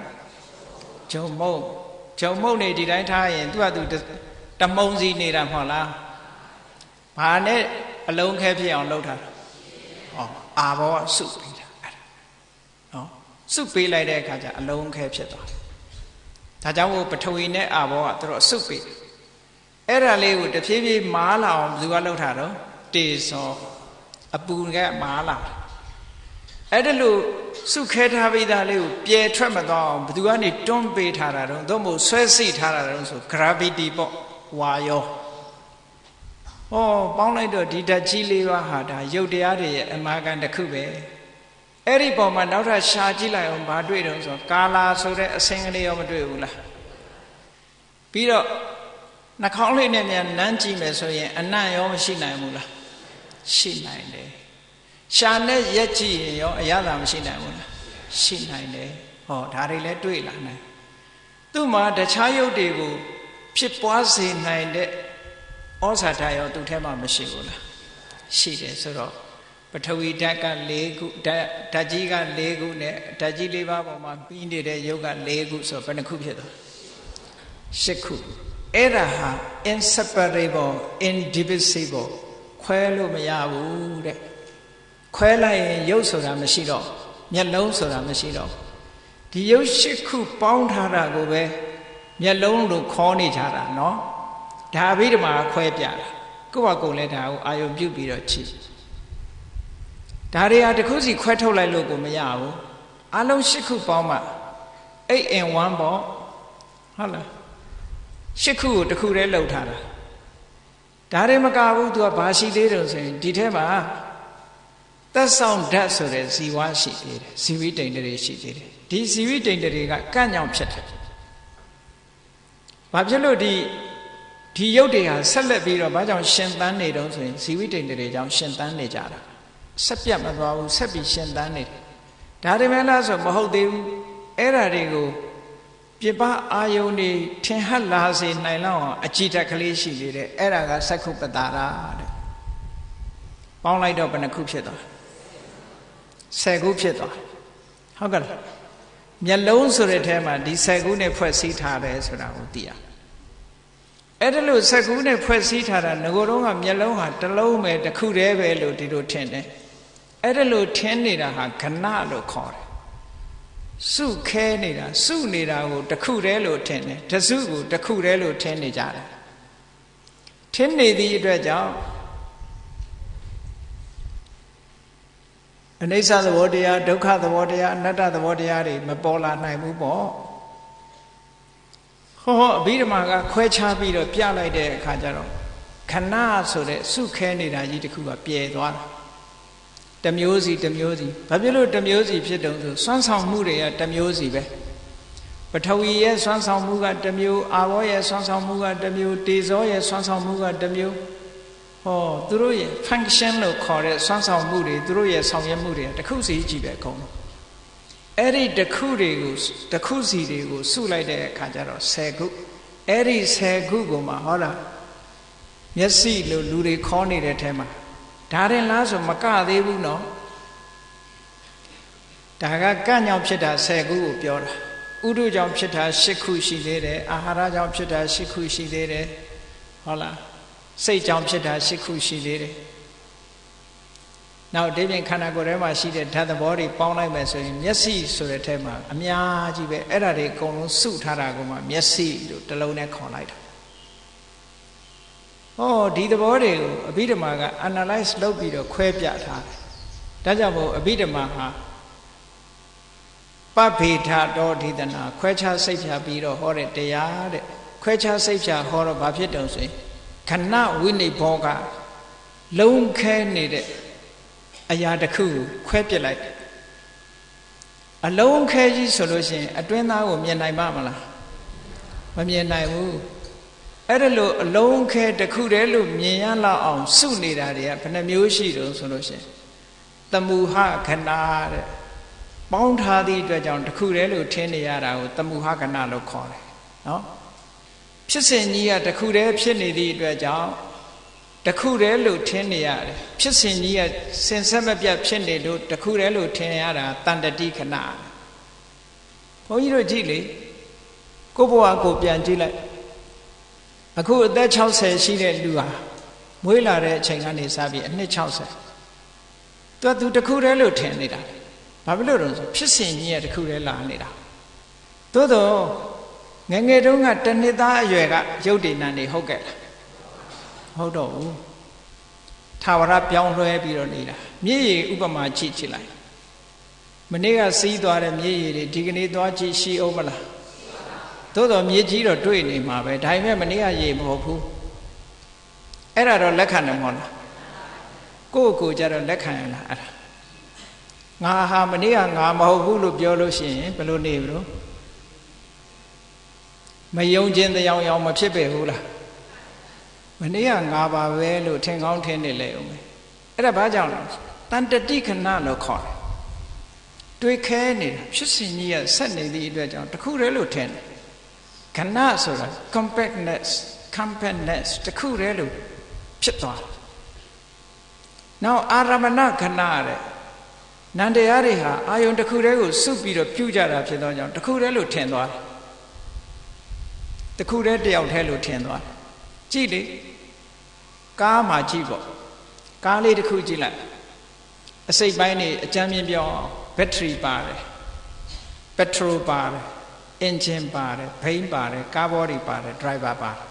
Speaker 1: ဂျုံမုံနေဒီတိုင်းထားရင်သူကသူတမုံစီနေတာမဟုတ်လားဘာနဲ့အလုံးခဲဖြစ်အောင်လုပ်ထားတာဟောအာဘောကစုပေးတာအဲ့ဒါနော်စုပေးလိုက်တဲ့အခါကျအလုံးခဲဖြစ်သွားဒါကြောင့်ပထဝီနဲ့အာဘောကသူတို့စုပေးအဲ့ဒါလေးကိုတဖြည်းဖြည်းမားလာအောင်ဘယ်သူကလုပ်ထားတော့တေဇောအပူကမားလာအဲ့ဒါလို့စုခဲထားပြီးသားလေးကိုပြဲထွက်မသွားအောင်ဘယ်သူကနေတွန်းပေးထားတာတော့သို့မဟုတ်ဆွဲစိတ်ထားတာတော့ဆို gravity ပေါ့ဝါယောဟောပေါင်းလိုက်တော့ဒီဓာတ်ကြီးလေးပါဟာဒါရုပ်တရားတွေရဲ့အမာခံတစ်ခုပဲအဲ့ဒီပုံမှာနောက်ထပ်ရှာကြည့်လိုက်အောင်ဘာတွေ့တော့ဆိုကာလာဆိုတဲ့အစင်းကလေးရောမတွေ့ဘူးလားပြီးတော့နှာခေါင်းလေးနဲ့မြန်နမ်းကြည့်မယ်ဆိုရင်အနံ့ရောမရှိနိုင်ဘူးလားရှိနိုင်တယ်ရှာနဲ့ရက်ကြည့်ရင်ရောအရသာမရှိနိုင်ဘူးလားရှိနိုင်တယ်ဟောဒါတွေလည်းတွေ့လာနိုင်သူ့မှာတခြားရုပ်တွေကိုဖြစ်ပွားစေနိုင်တဲ့ဩဇာဓာတ်ရောသူ့ထဲမှာမရှိဘူးလားရှိတယ်ဆိုတော့ပထဝီဓာတ်က၄ခုဓာတ်ကြီးက၄ခုနဲ့ဓာတ်ကြီး၄ပါးပေါ်မှာပြီးနေတဲ့ရုပ်က၄ခုဆိုဘယ်နှခုဖြစ်သွား၈ခုအဲ့ဒါဟာ inseparable indivisible ခွဲလို့မရဘူးတဲ့ခွဲလိုက်ရင်ရုပ်ဆိုတာမရှိတော့မျက်လုံးဆိုတာမရှိတော့ဒီရုပ်၈ခုပေါင်းထားတာကိုပဲမျက်လုံးလို့ခေါ်နေကြတာနော်ဒါအဘိဓမ္မာခွဲပြတာကိုယ့်ဘာကိုယ်လည်းဒါကိုအာယုံပြုတ်ပြီးတော့ကြည့်ဒါတွေဟာတစ်ခုစီခွဲထုတ်လိုက်လို့ကိုမရဘူးအလုံး၈ခုပေါင်းမှ8 in 1ပေါ့ဟုတ်လား၈ခုကိုတစ်ခုတည်းလှုပ်ထားတာဒါတွေမကဘူးသူကဘာရှိသေးတယ်ဆိုရင်ဒီထဲမှာသက်ဆောင်ဓာတ်ဆိုတဲ့ဇီဝရှိသေးတယ်ဇီဝိတ္တိန်တွေရှိသေးတယ်ဒီဇီဝိတ္တိန်တွေကကန့်ကြောင်ဖြစ်တယ်ဘာဖြစ်လို့ဒီရုပ်တွေဟာဆက်လက်ပြီးတော့ဘာကြောင့်ရှင်သန်နေတော့ဆိုရင်ဇီဝိတ္တိန်တွေကြောင့်ရှင်သန်နေကြတာဆက်ပြတ်မသွားဘူးဆက်ပြီးရှင်သန်နေတယ်ဒါတွေမဲ့လားဆိုမဟုတ်သေးဘူးအဲ့ဓာတွေကိုပြပအာယုန်တွေထင်ဟပ်လာစေနိုင်လောက်အောင်အကြည်ဓာတ်ကလေးရှိနေတယ်အဲ့ဒါကသက္ခုပတာရတဲ့ပေါင်းလိုက်တော့ဘယ်နှခုဖြစ်သွား10ခုဖြစ်သွားဟုတ်ကဲ့မျက်လုံးဆိုတဲ့ထဲမှာဒီ10ခုနဲ့ဖွဲ့စည်းထားတယ်ဆိုတာကိုသိရအဲ့ဒါလို့10ခုနဲ့ဖွဲ့စည်းထားတာငကိုယ်တော့ကမျက်လုံးဟာတစ်လုံးပဲတစ်ခုတည်းပဲလို့ဒီလိုထင်တယ်အဲ့ဒါလို့ထင်နေတာဟာခဏလို့ခေါ်တယ်စုခဲနေတာစုနေတာကိုတစ်ခုတည်းလို့ထင်တယ်တစုကိုတစ်ခုတည်းလို့ထင်နေကြတယ်ထင်နေသည့်အတွက်ကြောင့် အနိစ္စသဘောတရားဒုက္ခသဘောတရားအနတ္တသဘောတရားတွေမပေါ်လာနိုင်ဘူးပေါ့ဟောအဘိဓမ္မာကခွဲခြားပြီးတော့ပြလိုက်တဲ့အခါကျတော့ခဏဆိုတဲ့စုခဲနေတာကြီးတစ်ခုကပြဲသွားတာတစ်မျိုးစီတစ်မျိုးစီဘာဖြစ်လို့တစ်မျိုးစီဖြစ်တုံးဆိုစွမ်းဆောင်မှုတွေကတစ်မျိုးစီပဲပထဝီရဲ့စွမ်းဆောင်မှုကတစ်မျိုးအာဘောရဲ့စွမ်းဆောင်မှုကတစ်မျိုးတေဇောရဲ့စွမ်းဆောင်မှုကတစ်မျိုးဟောသူတို့ရဲ့ function လို့ခေါ်တဲ့စွမ်းဆောင်မှုတွေသူတို့ရဲ့ဆောင်ရွက်မှုတွေတစ်ခုစီကြည့်ပဲအကုန်လုံးအဲ့ဒီတစ်ခုတွေကိုတစ်ခုစီတွေကိုစုလိုက်တဲ့အခါကျတော့10ခုအဲ့ဒီ10ခုကိုမှဟောလားမျက်စိလို့လူတွေခေါ်နေတဲ့ထဲမှာဒါရင်လားဆိုမကသေးဘူးနော်ဒါကကန့်ညောင်ဖြစ်တာ10ခုကိုပြောတာဥဒုကြောင့်ဖြစ်တာ10ခုရှိသေးတယ်အာဟာရကြောင့်ဖြစ်တာ10ခုရှိသေးတယ်ဟုတ်လားစိတ်ကြောင့်ဖြစ်တာ10ခုရှိသေးတယ်နောက်ဒီပြင်ခန္ဓာကိုယ်ထဲမှာရှိတဲ့ဓာတ်သဘောတွေပေါင်းလိုက်မယ်ဆိုရင်မျက်စိဆိုတဲ့ထဲမှာအများကြီးပဲအဲ့ဒါတွေအကုန်လုံးစုထားတာကမှမျက်စိလို့တစ်လုံးနဲ့ခေါ်လိုက်တာဟောဒီသဘောတွေကိုအဘိဓမ္မာက analyze လုပ်ပြီးတော့ခွဲပြထားတယ်ဒါကြောင့်မို့အဘိဓမ္မာဟာပဗေထတော်ဒိသနာခွဲခြားစိတ်ဖြာပြီးတော့ဟောတဲ့တရားတဲ့ခွဲခြားစိတ်ဖြာဟောတော့ဘာဖြစ်တုံဆိုရင်ခဏဝိနိဘောကလုံးခဲနေတဲ့အရာတစ်ခုကိုခွဲပြစ်လိုက်အလုံးခဲကြီးဆိုလို့ရှိရင်အတွင်းသားကိုမြင်နိုင်မှာမလားမမြင်နိုင်ဘူးအဲ့ဒါလို့အလုံးခဲတစ်ခုတည်းလို့မြင်ရလောက်အောင်စုနေတာတွေကဘယ်နှမျိုးရှိတုံးဆိုလို့ရှိရင်သမုဟခဏတဲ့ပေါင်းထားသည့်အတွက်ကြောင့်တစ်ခုတည်းလို့ထင်နေရတာကိုသမုဟခဏလို့ခေါ်တယ်နော်ဖြစ်စဉ်ကြီးကတစ်ခုတည်းဖြစ်နေသည့်အတွက်ကြောင့်တစ်ခုတည်းလို့ထင်နေရတယ်ဖြစ်စဉ်ကြီးကစင်ဆက်မပြတ်ဖြစ်နေလို့တစ်ခုတည်းလို့ထင်ရတာတန်တတိခဏဘုန်းကြီးတို့ကြည့်လေကိုယ့်ဘဝကိုပြန်ကြည့်လိုက်အခုအသက်60ရှိတဲ့လူဟာမွေးလာတဲ့အချိန်ကနေစပြီးအနှစ်60သူတစ်ခုတည်းလို့ထင်နေတာဘာဖြစ်လို့လဲဆိုဖြစ်စဉ်ကြီးကတစ်ခုတည်းလာနေတာသို့တော့ငယ်ငယ်တုန်းကတနှစ်သားအရွယ်ကရုပ်တည်နံနေဟုတ်ကဲ့လားဟုတ်တော့ဘူးထာဝရပြောင်းလဲပြီးတော့နေတာမြည်ရည်ဥပမာကြည့်ချလိုက်မနေ့ကစီးသွားတဲ့မြည်ရည်တွေဒီကနေ့သွားကြည့်ရှိအောင်မလားသို့တော့မြေကြီးတော့တွေ့နေမှာပဲဒါပေမဲ့မနေ့ကရေမဟုတ်ဘူးအဲ့ဒါတော့လက်ခံတယ်မဟုတ်လားကိုယ့်ကိုယ်ကြတော့လက်ခံရလားအဲ့ဒါငါဟာမနေ့ကငါမဟုတ်ဘူးလို့ပြောလို့ရှိရင်ဘယ်လိုနေဘလို့မယုံခြင်းတရားရောင်မဖြစ်ပေဘူးလားမနေ့ကငါပါပဲလို့ထင်ကောင်းထင်နေလေဦးမယ်အဲ့ဒါဘာကြောင့်လဲတန်တတိခဏလို့ခေါ်တယ်တွေးခဲနေတာဖြစ်စဉ်ကြီးကဆက်နေသည့်အတွက်ကြောင့်တခုတည်းလို့ထင်တယ်ခဏဆိုတာ compactness တခုတည်းလို့ဖြစ်သွားတယ်နောက်အာရမဏခဏတဲ့နန္တရားတွေဟာအာယုန်တစ်ခုတည်းကိုစုပြီးတော့ပြုကြတာဖြစ်သောကြောင့်တစ်ခုတည်းလို့ထင်သွားတယ်တစ်ခုတည်းတယောက်တည်းလို့ထင်သွားတယ်ကြည့်လေကားမှာကြည့်ပေါ့ကားလေးတစ်ခုကြည့်လိုက်အစိတ်ပိုင်းနေအကြမ်းမြင်ပြောင်းဘက်ထရီပါတယ်ပက်ထရိုပါတယ်အင်ဂျင်ပါတယ်ဘိန်းပါတယ်ကားဘော်ဒီပါတယ်ဒရိုက်ဘာပါတယ်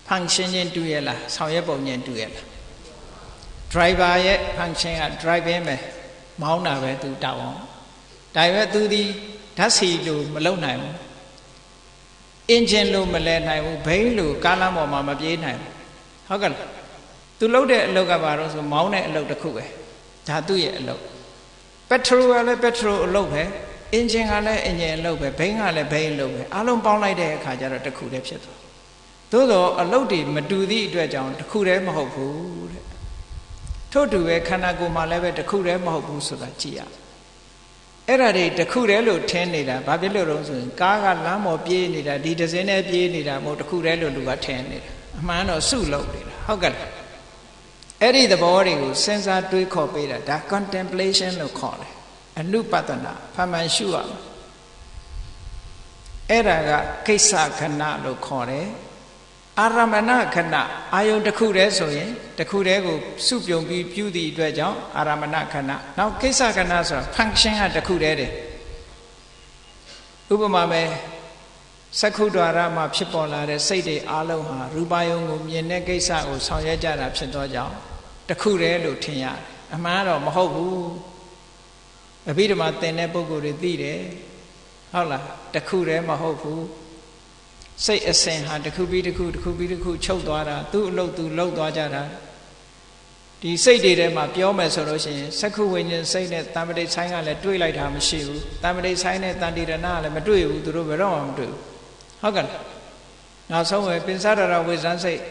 Speaker 1: ဖန်ရှင်ချင်းတူရဲ့လားဆောင်ရွက်ပုံချင်းတူရဲ့လားdriver ရဲ့ function က driving ပဲမောင်းတာပဲသူတောက်အောင်ဒါပေမဲ့သူဒီဓာတ်စီလို့မလုံနိုင်ဘူး engine လို့မလဲနိုင်ဘူးဘိန်းလို့ကားလမ်းပေါ်မှာမပြေးနိုင်ဘူးဟုတ်ကဲ့သူလုပ်တဲ့အလုပ်ကဘာလို့ဆိုမောင်းတဲ့အလုပ်တစ်ခုပဲဒါသူ့ရဲ့အလုပ် petrol ကလည်း petrol အလုပ်ပဲ engine ကလည်း engine အလုပ်ပဲဘိန်းကလည်းဘိန်းအလုပ်ပဲအားလုံးပေါင်းလိုက်တဲ့အခါကျတော့တစ်ခုတည်းဖြစ်သွားသို့တော့အလုပ်တွေမတူသည့်အတွက်ကြောင့်တစ်ခုတည်းမဟုတ်ဘူးတဲ့ထို့တူပဲခန္ဓာကိုယ်မှာလည်းပဲတစ်ခုတည်းမဟုတ်ဘူးဆိုတာကြည့်ရအဲ့ဒါတွေတစ်ခုတည်းလို့ထင်နေတာဘာဖြစ်လို့လဲဆိုရင်ကားကလမ်းပေါ်ပြေးနေတာဒီတစ်စင်းနဲ့ပြေးနေတာမဟုတ်တစ်ခုတည်းလို့လူကထင်နေတာအမှန်တော့စုလုပ်နေတာဟုတ်ကဲ့အဲ့ဒီသဘောတွေကိုစဉ်းစားတွေးခေါ်ပေးတာဒါ contemplation လို့ခေါ်တယ်အနုပဒနာဖမှန်ရှုရမယ်အဲ့ဒါကကိစ္စခဏလို့ခေါ်တယ်အာရမဏခဏအာယုန်တစ်ခုတည်းဆိုရင်တစ်ခုတည်းကိုစုပြုံပြီးပြုသည့်အတွက်ကြောင့်အာရမဏခဏနောက်ကိစ္စခဏဆိုတာ function ကတစ်ခုတည်းတယ်ဥပမာပဲစက္ခုဒ္ဒရာမှာဖြစ်ပေါ်လာတဲ့စိတ်တွေအလုံးဟာရူပယုံကိုမြင်တဲ့ကိစ္စကိုဆောင်ရွက်ကြတာဖြစ်သောကြောင့်တစ်ခုတည်းလို့ထင်ရတယ် အမှန်တော့မဟုတ်ဘူးအဘိဓမ္မာသင်တဲ့ပုဂ္ဂိုလ်တွေသိတယ်ဟုတ်လားတခုတည်းမဟုတ်ဘူးစိတ်အစဉ်ဟာတခုပြီးတခုချုပ်သွားတာသူ့အလုပ်သူလုပ်သွားကြတာဒီစိတ်တွေထဲမှာပြောမယ်ဆိုလို့ရှိရင်စက္ခုဝိညာဉ်စိတ်နဲ့တမ္ပတိဆိုင်ကလည်းတွေးလိုက်တာမရှိဘူးတမ္ပတိဆိုင်နဲ့တန်တိရဏကလည်းမတွေးဘူးသူတို့ဘယ်တော့မှမတွေးဘူးဟုတ်ကဲ့နောက်ဆုံးပဲပင်စရတဝိဇ္ဇန်စိတ်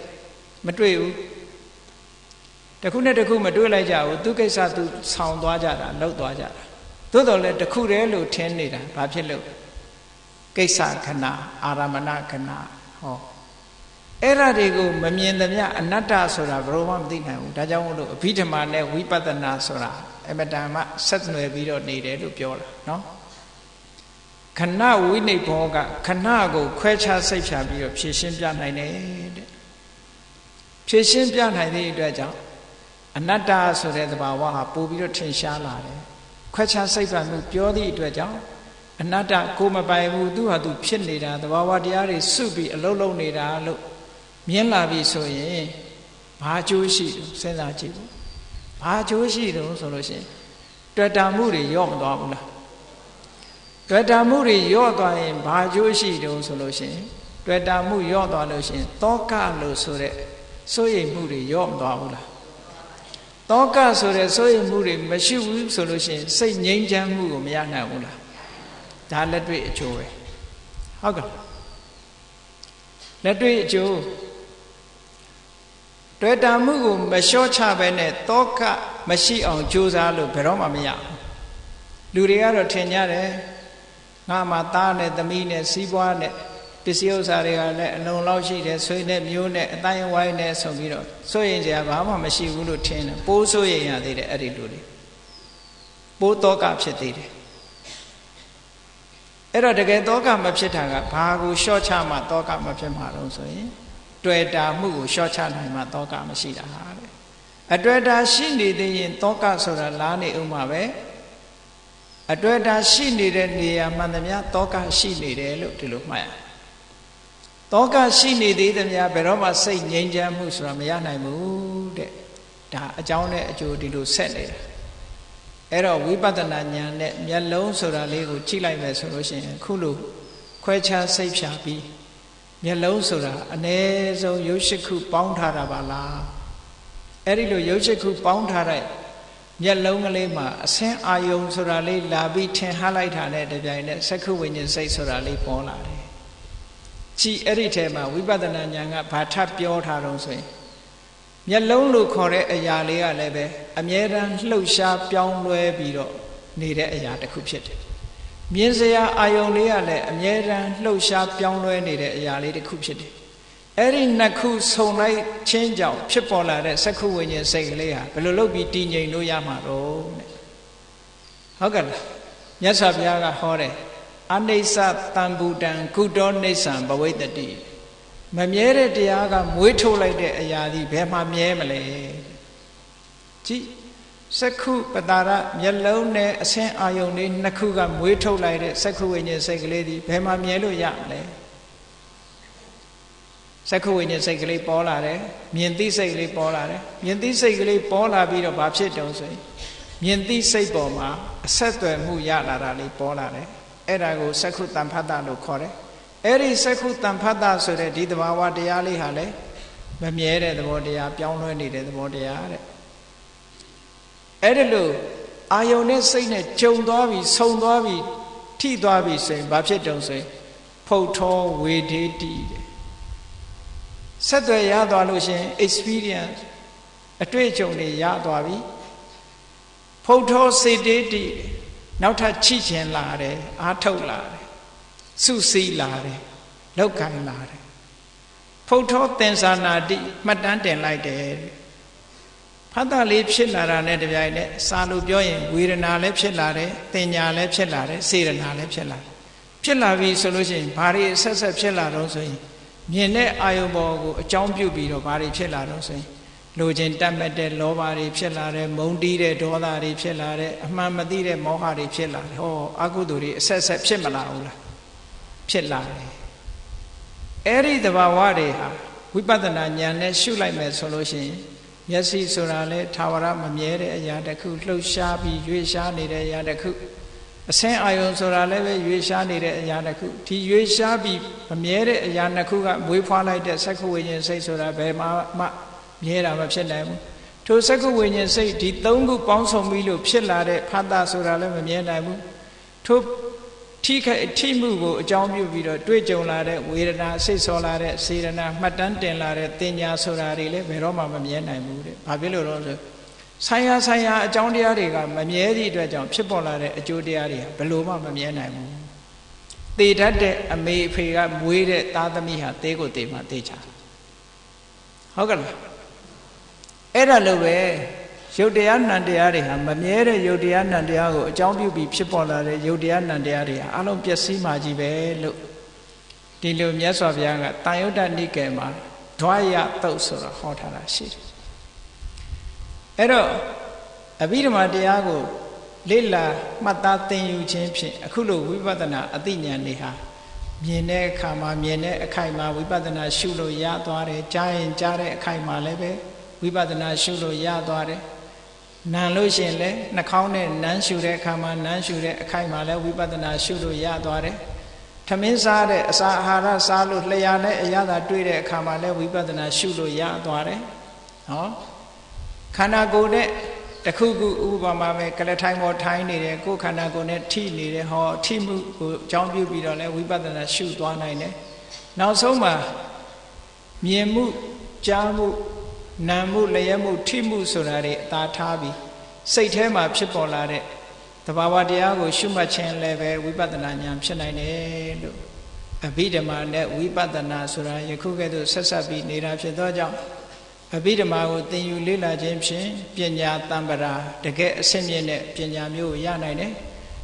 Speaker 1: မတွေးဘူးတခုနဲ့တခုမတွေးလိုက်ကြဘူးသူကိစ္စသူဆောင်သွားကြတာလှုပ်သွားကြတာသို့တော်လည်းတခုတည်းလို့ထင်နေတာဘာဖြစ်လို့ကိစ္စခဏအာရမဏခဏဟောအဲ့ဒါတွေကိုမမြင်သမျှအနတ္တဆိုတာဘယ်လိုမှမသိနိုင်ဘူးဒါကြောင့်မို့လို့အဘိဓမ္မာနဲ့ဝိပဿနာဆိုတာအမတန်မှဆက်နွယ်ပြီးတော့နေတယ်လို့ပြောတာနော်ခဏဝိနိဗ္ဗောကခဏကိုခွဲခြားစိတ်ဖြာပြီးတော့ဖြည့်ရှင်းပြနိုင်တယ်တဲ့ဖြည့်ရှင်းပြနိုင်တဲ့အတွက်ကြောင့်အနတ္တဆိုတဲ့သဘာဝဟာပို့ပြီးတော့ထင်ရှားလာတယ်ခွဲခြားစိတ်ဖြာမှုပြောသည့်အတွက်ကြောင့်အနတ္တကိုမပိုင်ဘူးသူဟာသူဖြစ်နေတာသဘာဝတရားတွေစုပြီးအလုံးလုံးနေတာလို့မြင်လာပြီဆိုရင်ဘာအကျိုးရှိတယ်စဉ်းစားကြည့်ဖို့ဘာအကျိုးရှိတယ်ဆိုလို့ရှိရင်တွေ့တာမှုတွေရော့မသွားဘူးလားတွေ့တာမှုတွေရော့သွားရင်ဘာအကျိုးရှိတယ်ဆိုလို့ရှိရင်တွေ့တာမှုရော့သွားလို့ရှိရင်တောကလို့ဆိုတဲ့စိုးရိမ်မှုတွေရော့မသွားဘူးလားတောကဆိုတဲ့စိုးရိမ်မှုတွေမရှိဘူးဆိုလို့ရှိရင်စိတ်ငြိမ်းချမ်းမှုကိုမရနိုင်ဘူးလားဒါလက်တွေ့အကျိုးပဲဟုတ်ကဲ့လက်တွေ့အကျိုးတွေ့တာမှုကိုမလျှော့ချဘဲနဲ့တောကမရှိအောင်ကြိုးစားလို့ဘယ်တော့မှမရဘူးလူတွေကတော့ထင်ကြတယ်ငါမှသားနဲ့သမီးနဲ့စီးပွားနဲ့ပစ္စည်းဥစ္စာတွေကလည်းအလုံးလောက်ရှိတယ်ဆွေနဲ့မျိုးနဲ့အတိုင်းဝိုင်းနဲ့ဆိုပြီးတော့စိုးရင်စရာဘာမှမရှိဘူးလို့ထင်တယ်ပိုးစိုးရင်ရသေးတယ်အဲ့ဒီလူတွေပိုးတောကဖြစ်သေးတယ်အဲ့တော့တကယ်တောကမဖြစ်တာကဘာကိုလျှော့ချမှတောကမဖြစ်မှာတော့ဆိုရင်တွေ့တာမှုကိုလျှော့ချနိုင်မှတောကမရှိတာတဲ့အတွေ့တာရှိနေသေးရင်တောကဆိုတာလားနေဥမှာပဲအတွေ့တာရှိနေတဲ့နေရာမှန်သမျှတောကရှိနေတယ်လို့ဒီလိုမှတ်ရတောကရှိနေသေးသမျှဘယ်တော့မှစိတ်ငြိမ်းချမ်းမှုဆိုတာမရနိုင်ဘူးတဲ့ဒါအကြောင်းနဲ့အကျိုးဒီလိုဆက်နေတာအဲ့တော့ဝိပဿနာဉာဏ်နဲ့မျက်လုံးဆိုတာလေးကိုကြည့်လိုက်မယ်ဆိုလို့ရှိရင်ခုလိုခွဲခြားစိတ်ဖြာပြီးမျက်လုံးဆိုတာအ ਨੇ ဆုံးရုပ်ရှိခုပေါင်းထားတာပါလားအဲ့ဒီလိုရုပ်ရှိခုပေါင်းထားတဲ့မျက်လုံးကလေးမှာအဆင်းအာယုံဆိုတာလေးလာပြီးထင်ဟလိုက်တာနဲ့တပြိုင်နက်စက္ခုဝိညာဉ်စိတ်ဆိုတာလေးပေါ်လာတယ်ကြည့်အဲ့ဒီထဲမှာဝိပဿနာဉာဏ်ကဘာထပ်ပြောထားတော့ဆိုရင်မျက်လုံးလို့ခေါ်တဲ့အရာလေးကလည်းပဲအမြဲတမ်းလှုပ်ရှားပြောင်းလဲပြီးတော့နေတဲ့အရာတစ်ခုဖြစ်တယ်။မြင်စရာအာယုံလေးကလည်းအမြဲတမ်းလှုပ်ရှားပြောင်းလဲနေတဲ့အရာလေးတစ်ခုဖြစ်တယ်။အဲ့ဒီနှစ်ခုဆုံလိုက်ချင်းကြောင့်ဖြစ်ပေါ်လာတဲ့စက္ခုဝိညာဉ်စိတ်ကလေးဟာဘယ်လိုလုပ်ပြီးတည်ငြိမ်လို့ရမှာတော့တဲ့။ဟုတ်ကဲ့လား။မြတ်စွာဘုရားကဟောတယ်အနိစ္စတံဘူတံကုတောနိစ္စံဘဝိတ္တိမမြဲတဲ့တရားကမွေးထုတ်လိုက်တဲ့အရာဒီဘယ်မှာမြဲမလဲကြည့်စက္ခုပတာရမျက်လုံးနဲ့အဆင်းအာယုန်လေးနှစ်ခုကမွေးထုတ်လိုက်တဲ့စက္ခုဝိညာဉ်စိတ်ကလေးဒီဘယ်မှာမြဲလို့ရမလဲစက္ခုဝိညာဉ်စိတ်ကလေးပေါ်လာတယ်မြင်သိစိတ်ကလေးပေါ်လာတယ်မြင်သိစိတ်ကလေးပေါ်လာပြီးတော့ဘာဖြစ်တုံးဆိုရင်မြင်သိစိတ်ပေါ်မှာအဆက်အသွယ်မှုရလာတာလေးပေါ်လာတယ်အဲ့ဒါကိုစက္ခုတံဖတ်တာလို့ခေါ်တယ်အဲ့ဒီစက္ခုတံဖတ်တာဆိုတဲ့ဒီသဘာဝတရားလေးဟာလေမမြဲတဲ့သဘောတရားပြောင်းလဲနေတဲ့သဘောတရားတဲ့အဲ့ဒါလို့အာယုန်နဲ့စိတ်နဲ့ကြုံသွားပြီးဆုံသွားပြီးထိသွားပြီးဆိုရင်ဘာဖြစ်တုံးဆိုရင်ဖုတ်ထောဝေဒေတိတဲ့ဆက်သွယ်ရသွားလို့ရှင် experience အတွေ့အကြုံတွေရသွားပြီဖုတ်ထောစေတေတိနောက်ထပ်ချိချင်လာတယ်အာထုတ်လာတယ်စုစည်းလာတယ်လောက်ခံလာတယ်ဖုတ်ထောသင်္ဇာနာတိမှတ်တမ်းတင်လိုက်တယ်ဖတ်တာလေးဖြစ်လာတာနဲ့တပြိုင်နက်စာလို့ပြောရင်ဝေဒနာလည်းဖြစ်လာတယ်တင်ညာလည်းဖြစ်လာတယ်စေရနာလည်းဖြစ်လာတယ်ဖြစ်လာပြီဆိုလို့ရှိရင်ဘာတွေဆက်ဆက်ဖြစ်လာတော့ဆိုရင်မြင်တဲ့အာယုဘောကိုအကြောင်းပြုပြီးတော့ဘာတွေဖြစ်လာတော့ဆိုရင်လိုချင်တတ်မဲ့တဲ့လောဘတွေဖြစ်လာတယ်မုန်းတီးတဲ့ဒေါသတွေဖြစ်လာတယ်အမှန်မသိတဲ့မောဟတွေဖြစ်လာတယ်ဟောအကုသိုလ်တွေအဆက်ဆက်ဖြစ်မလာဘူးလားဖြစ်လာတယ်အဲ့ဒီသဘာဝတွေဟာဝိပဿနာဉာဏ်နဲ့ရှုလိုက်မယ်ဆိုလို့ရှိရင် မျက်စိဆိုတာလဲထာဝရမမြဲတဲ့အရာတစ်ခုလှုပ်ရှားပြီးရွေ့ရှားနေတဲ့အရာတစ်ခုအစင်းအာယုံဆိုတာလည်းပဲရွေ့ရှားနေတဲ့အရာတစ်ခုဒီရွေ့ရှားပြီးမမြဲတဲ့အရာနှစ်ခုကမွေးဖွားလိုက်တဲ့စက္ခုဝိညာဉ်စိတ်ဆိုတာဘယ်မှမြဲတာမဖြစ်နိုင်ဘူးထိုစက္ခုဝိညာဉ်စိတ်ဒီသုံးခုပေါင်းစုံပြီးလို့ဖြစ်လာတဲ့ဖတ်တာဆိုတာလည်းမမြဲနိုင်ဘူးထိုထိမှုကိုအကြောင်းပြုပြီးတော့တွေ့ကြုံလာတဲ့ဝေဒနာစိတ်ဆော်လာတဲ့စေတနာမှတ်တမ်းတင်လာတဲ့တင်ညာဆိုတာတွေလည်းဘယ်တော့မှမမြဲနိုင်ဘူးတဲ့ဘာဖြစ်လို့လဲဆိုဆိုင်ရာအကြောင်းတရားတွေကမမြဲသည့်အတွက်ကြောင့်ဖြစ်ပေါ်လာတဲ့အကျိုးတရားတွေဘယ်လိုမှမမြဲနိုင်ဘူးသေတတ်တဲ့အမေအဖေကမွေးတဲ့သားသမီးဟာသေကိုသေမှသေချာဟုတ်ကဲ့လားအဲ့ဒါလိုပဲရုပ်တရားနံတရားတွေဟာမမြဲတဲ့ရုပ်တရားနံတရားကိုအကြောင်းပြုပြီးဖြစ်ပေါ်လာတဲ့ရုပ်တရားနံတရားတွေဟာအလုံးပျက်စီးမှကြီးပဲလို့ဒီလိုမြတ်စွာဘုရားကတန်ယုတ္တနိကေမှာဓွာယတုတ်ဆိုတာဟောထားတာရှိတယ်အဲ့တော့အဘိဓမ္မာတရားကိုလေ့လာမှတ်သားသင်ယူခြင်းဖြင့်အခုလိုဝိပဿနာအသိဉာဏ်တွေဟာမြင်တဲ့အခါမှာမြင်တဲ့အခိုက်မှာဝိပဿနာရှုလို့ရသွားတယ်ကြားရင်ကြားတဲ့အခိုက်မှာလည်းပဲဝိပဿနာရှုလို့ရသွားတယ်နာလို့ရှိရင်လည်းနှာခေါင်းနဲ့နမ်းရှုတဲ့အခါမှာနမ်းရှုတဲ့အခိုက်မှာလည်းဝိပဿနာရှုလို့ရသွားတယ်ထမင်းစားတဲ့အစာအာဟာရစားလို့လျှာနဲ့အရသာတွေ့တဲ့အခါမှာလည်းဝိပဿနာရှုလို့ရသွားတယ်ဟောခန္ဓာကိုယ်နဲ့တခုခုဥပမာပဲကလထိုင်ပေါ်ထိုင်နေတယ်ကိုယ်ခန္ဓာကိုယ်နဲ့ထိနေတယ်ဟောထိမှုကိုအကြောင်းပြုပြီးတော့လည်းဝိပဿနာရှုသွားနိုင်တယ်နောက်ဆုံးမှာမြင်မှုကြားမှုနာမှုလျက်မှုထိမှုဆိုတာတွေအသာထားပြီးစိတ်ထဲမှာဖြစ်ပေါ်လာတဲ့သဘာဝတရားကိုရှုမှတ်ခြင်းလည်းပဲဝိပဿနာဉာဏ်ဖြစ်နိုင်တယ်လို့အဘိဓမ္မာနဲ့ဝိပဿနာဆိုတာယခုကဲ့သို့ဆက်ဆက်ပြီးနေတာဖြစ်သောကြောင့်အဘိဓမ္မာကိုသင်ယူလေ့လာခြင်းဖြင့်ပညာတမ္ပရာတကယ်အစစ်မြင့်တဲ့ပညာမျိုးကိုရနိုင်တယ်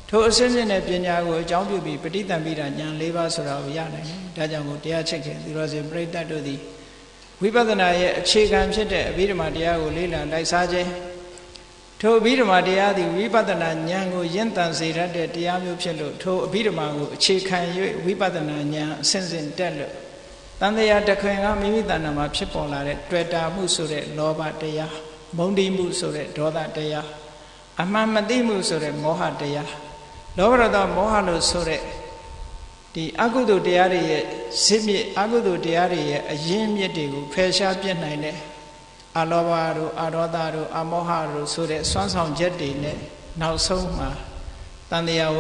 Speaker 1: ထိုအစစ်မြင့်တဲ့ပညာကိုအကြောင်းပြုပြီးပဋိသင်္ပိဒဉာဏ်၄ပါးဆိုတာကိုရနိုင်တယ်ဒါကြောင့်ကိုတရားချစ်ခင်သူတော်စင်ပြိဋ္ဌတ်တို့သည်ဝိပဿနာရဲ့အခြေခံဖြစ်တဲ့အဘိဓမ္မာတရားကိုလေ့လာလိုက်စားခြင်းထိုအဘိဓမ္မာတရားသည်ဝိပဿနာဉာဏ်ကိုရင့်တန်စေတတ်တဲ့တရားမျိုးဖြစ်လို့ထိုအဘိဓမ္မာကိုအခြေခံ၍ဝိပဿနာဉာဏ်အစဉ်စဉ်တက်လို့တန်တရားတခွင်ကမိမိတဏ္ဍာမှာဖြစ်ပေါ်လာတဲ့တွေ့တာမှုဆိုတဲ့လောဘတရားမုန်းတိမှုဆိုတဲ့ဒေါသတရားအမှန်မသိမှုဆိုတဲ့မောဟတရားလောဘရောမောဟလို့ဆိုတဲ့ဒီအကုသိုလ်တရားတွေရဲ့ဇစ်မြစ်အကုသိုလ်တရားတွေရဲ့အရင်းမြစ်တွေကိုဖယ်ရှားပြစ်နိုင်တယ်အလောဘတို့အဒေါသတို့အမောဟတို့ဆိုတဲ့စွမ်းဆောင်ချက်တွေနဲ့နောက်ဆုံးမှာတန်တရားဝ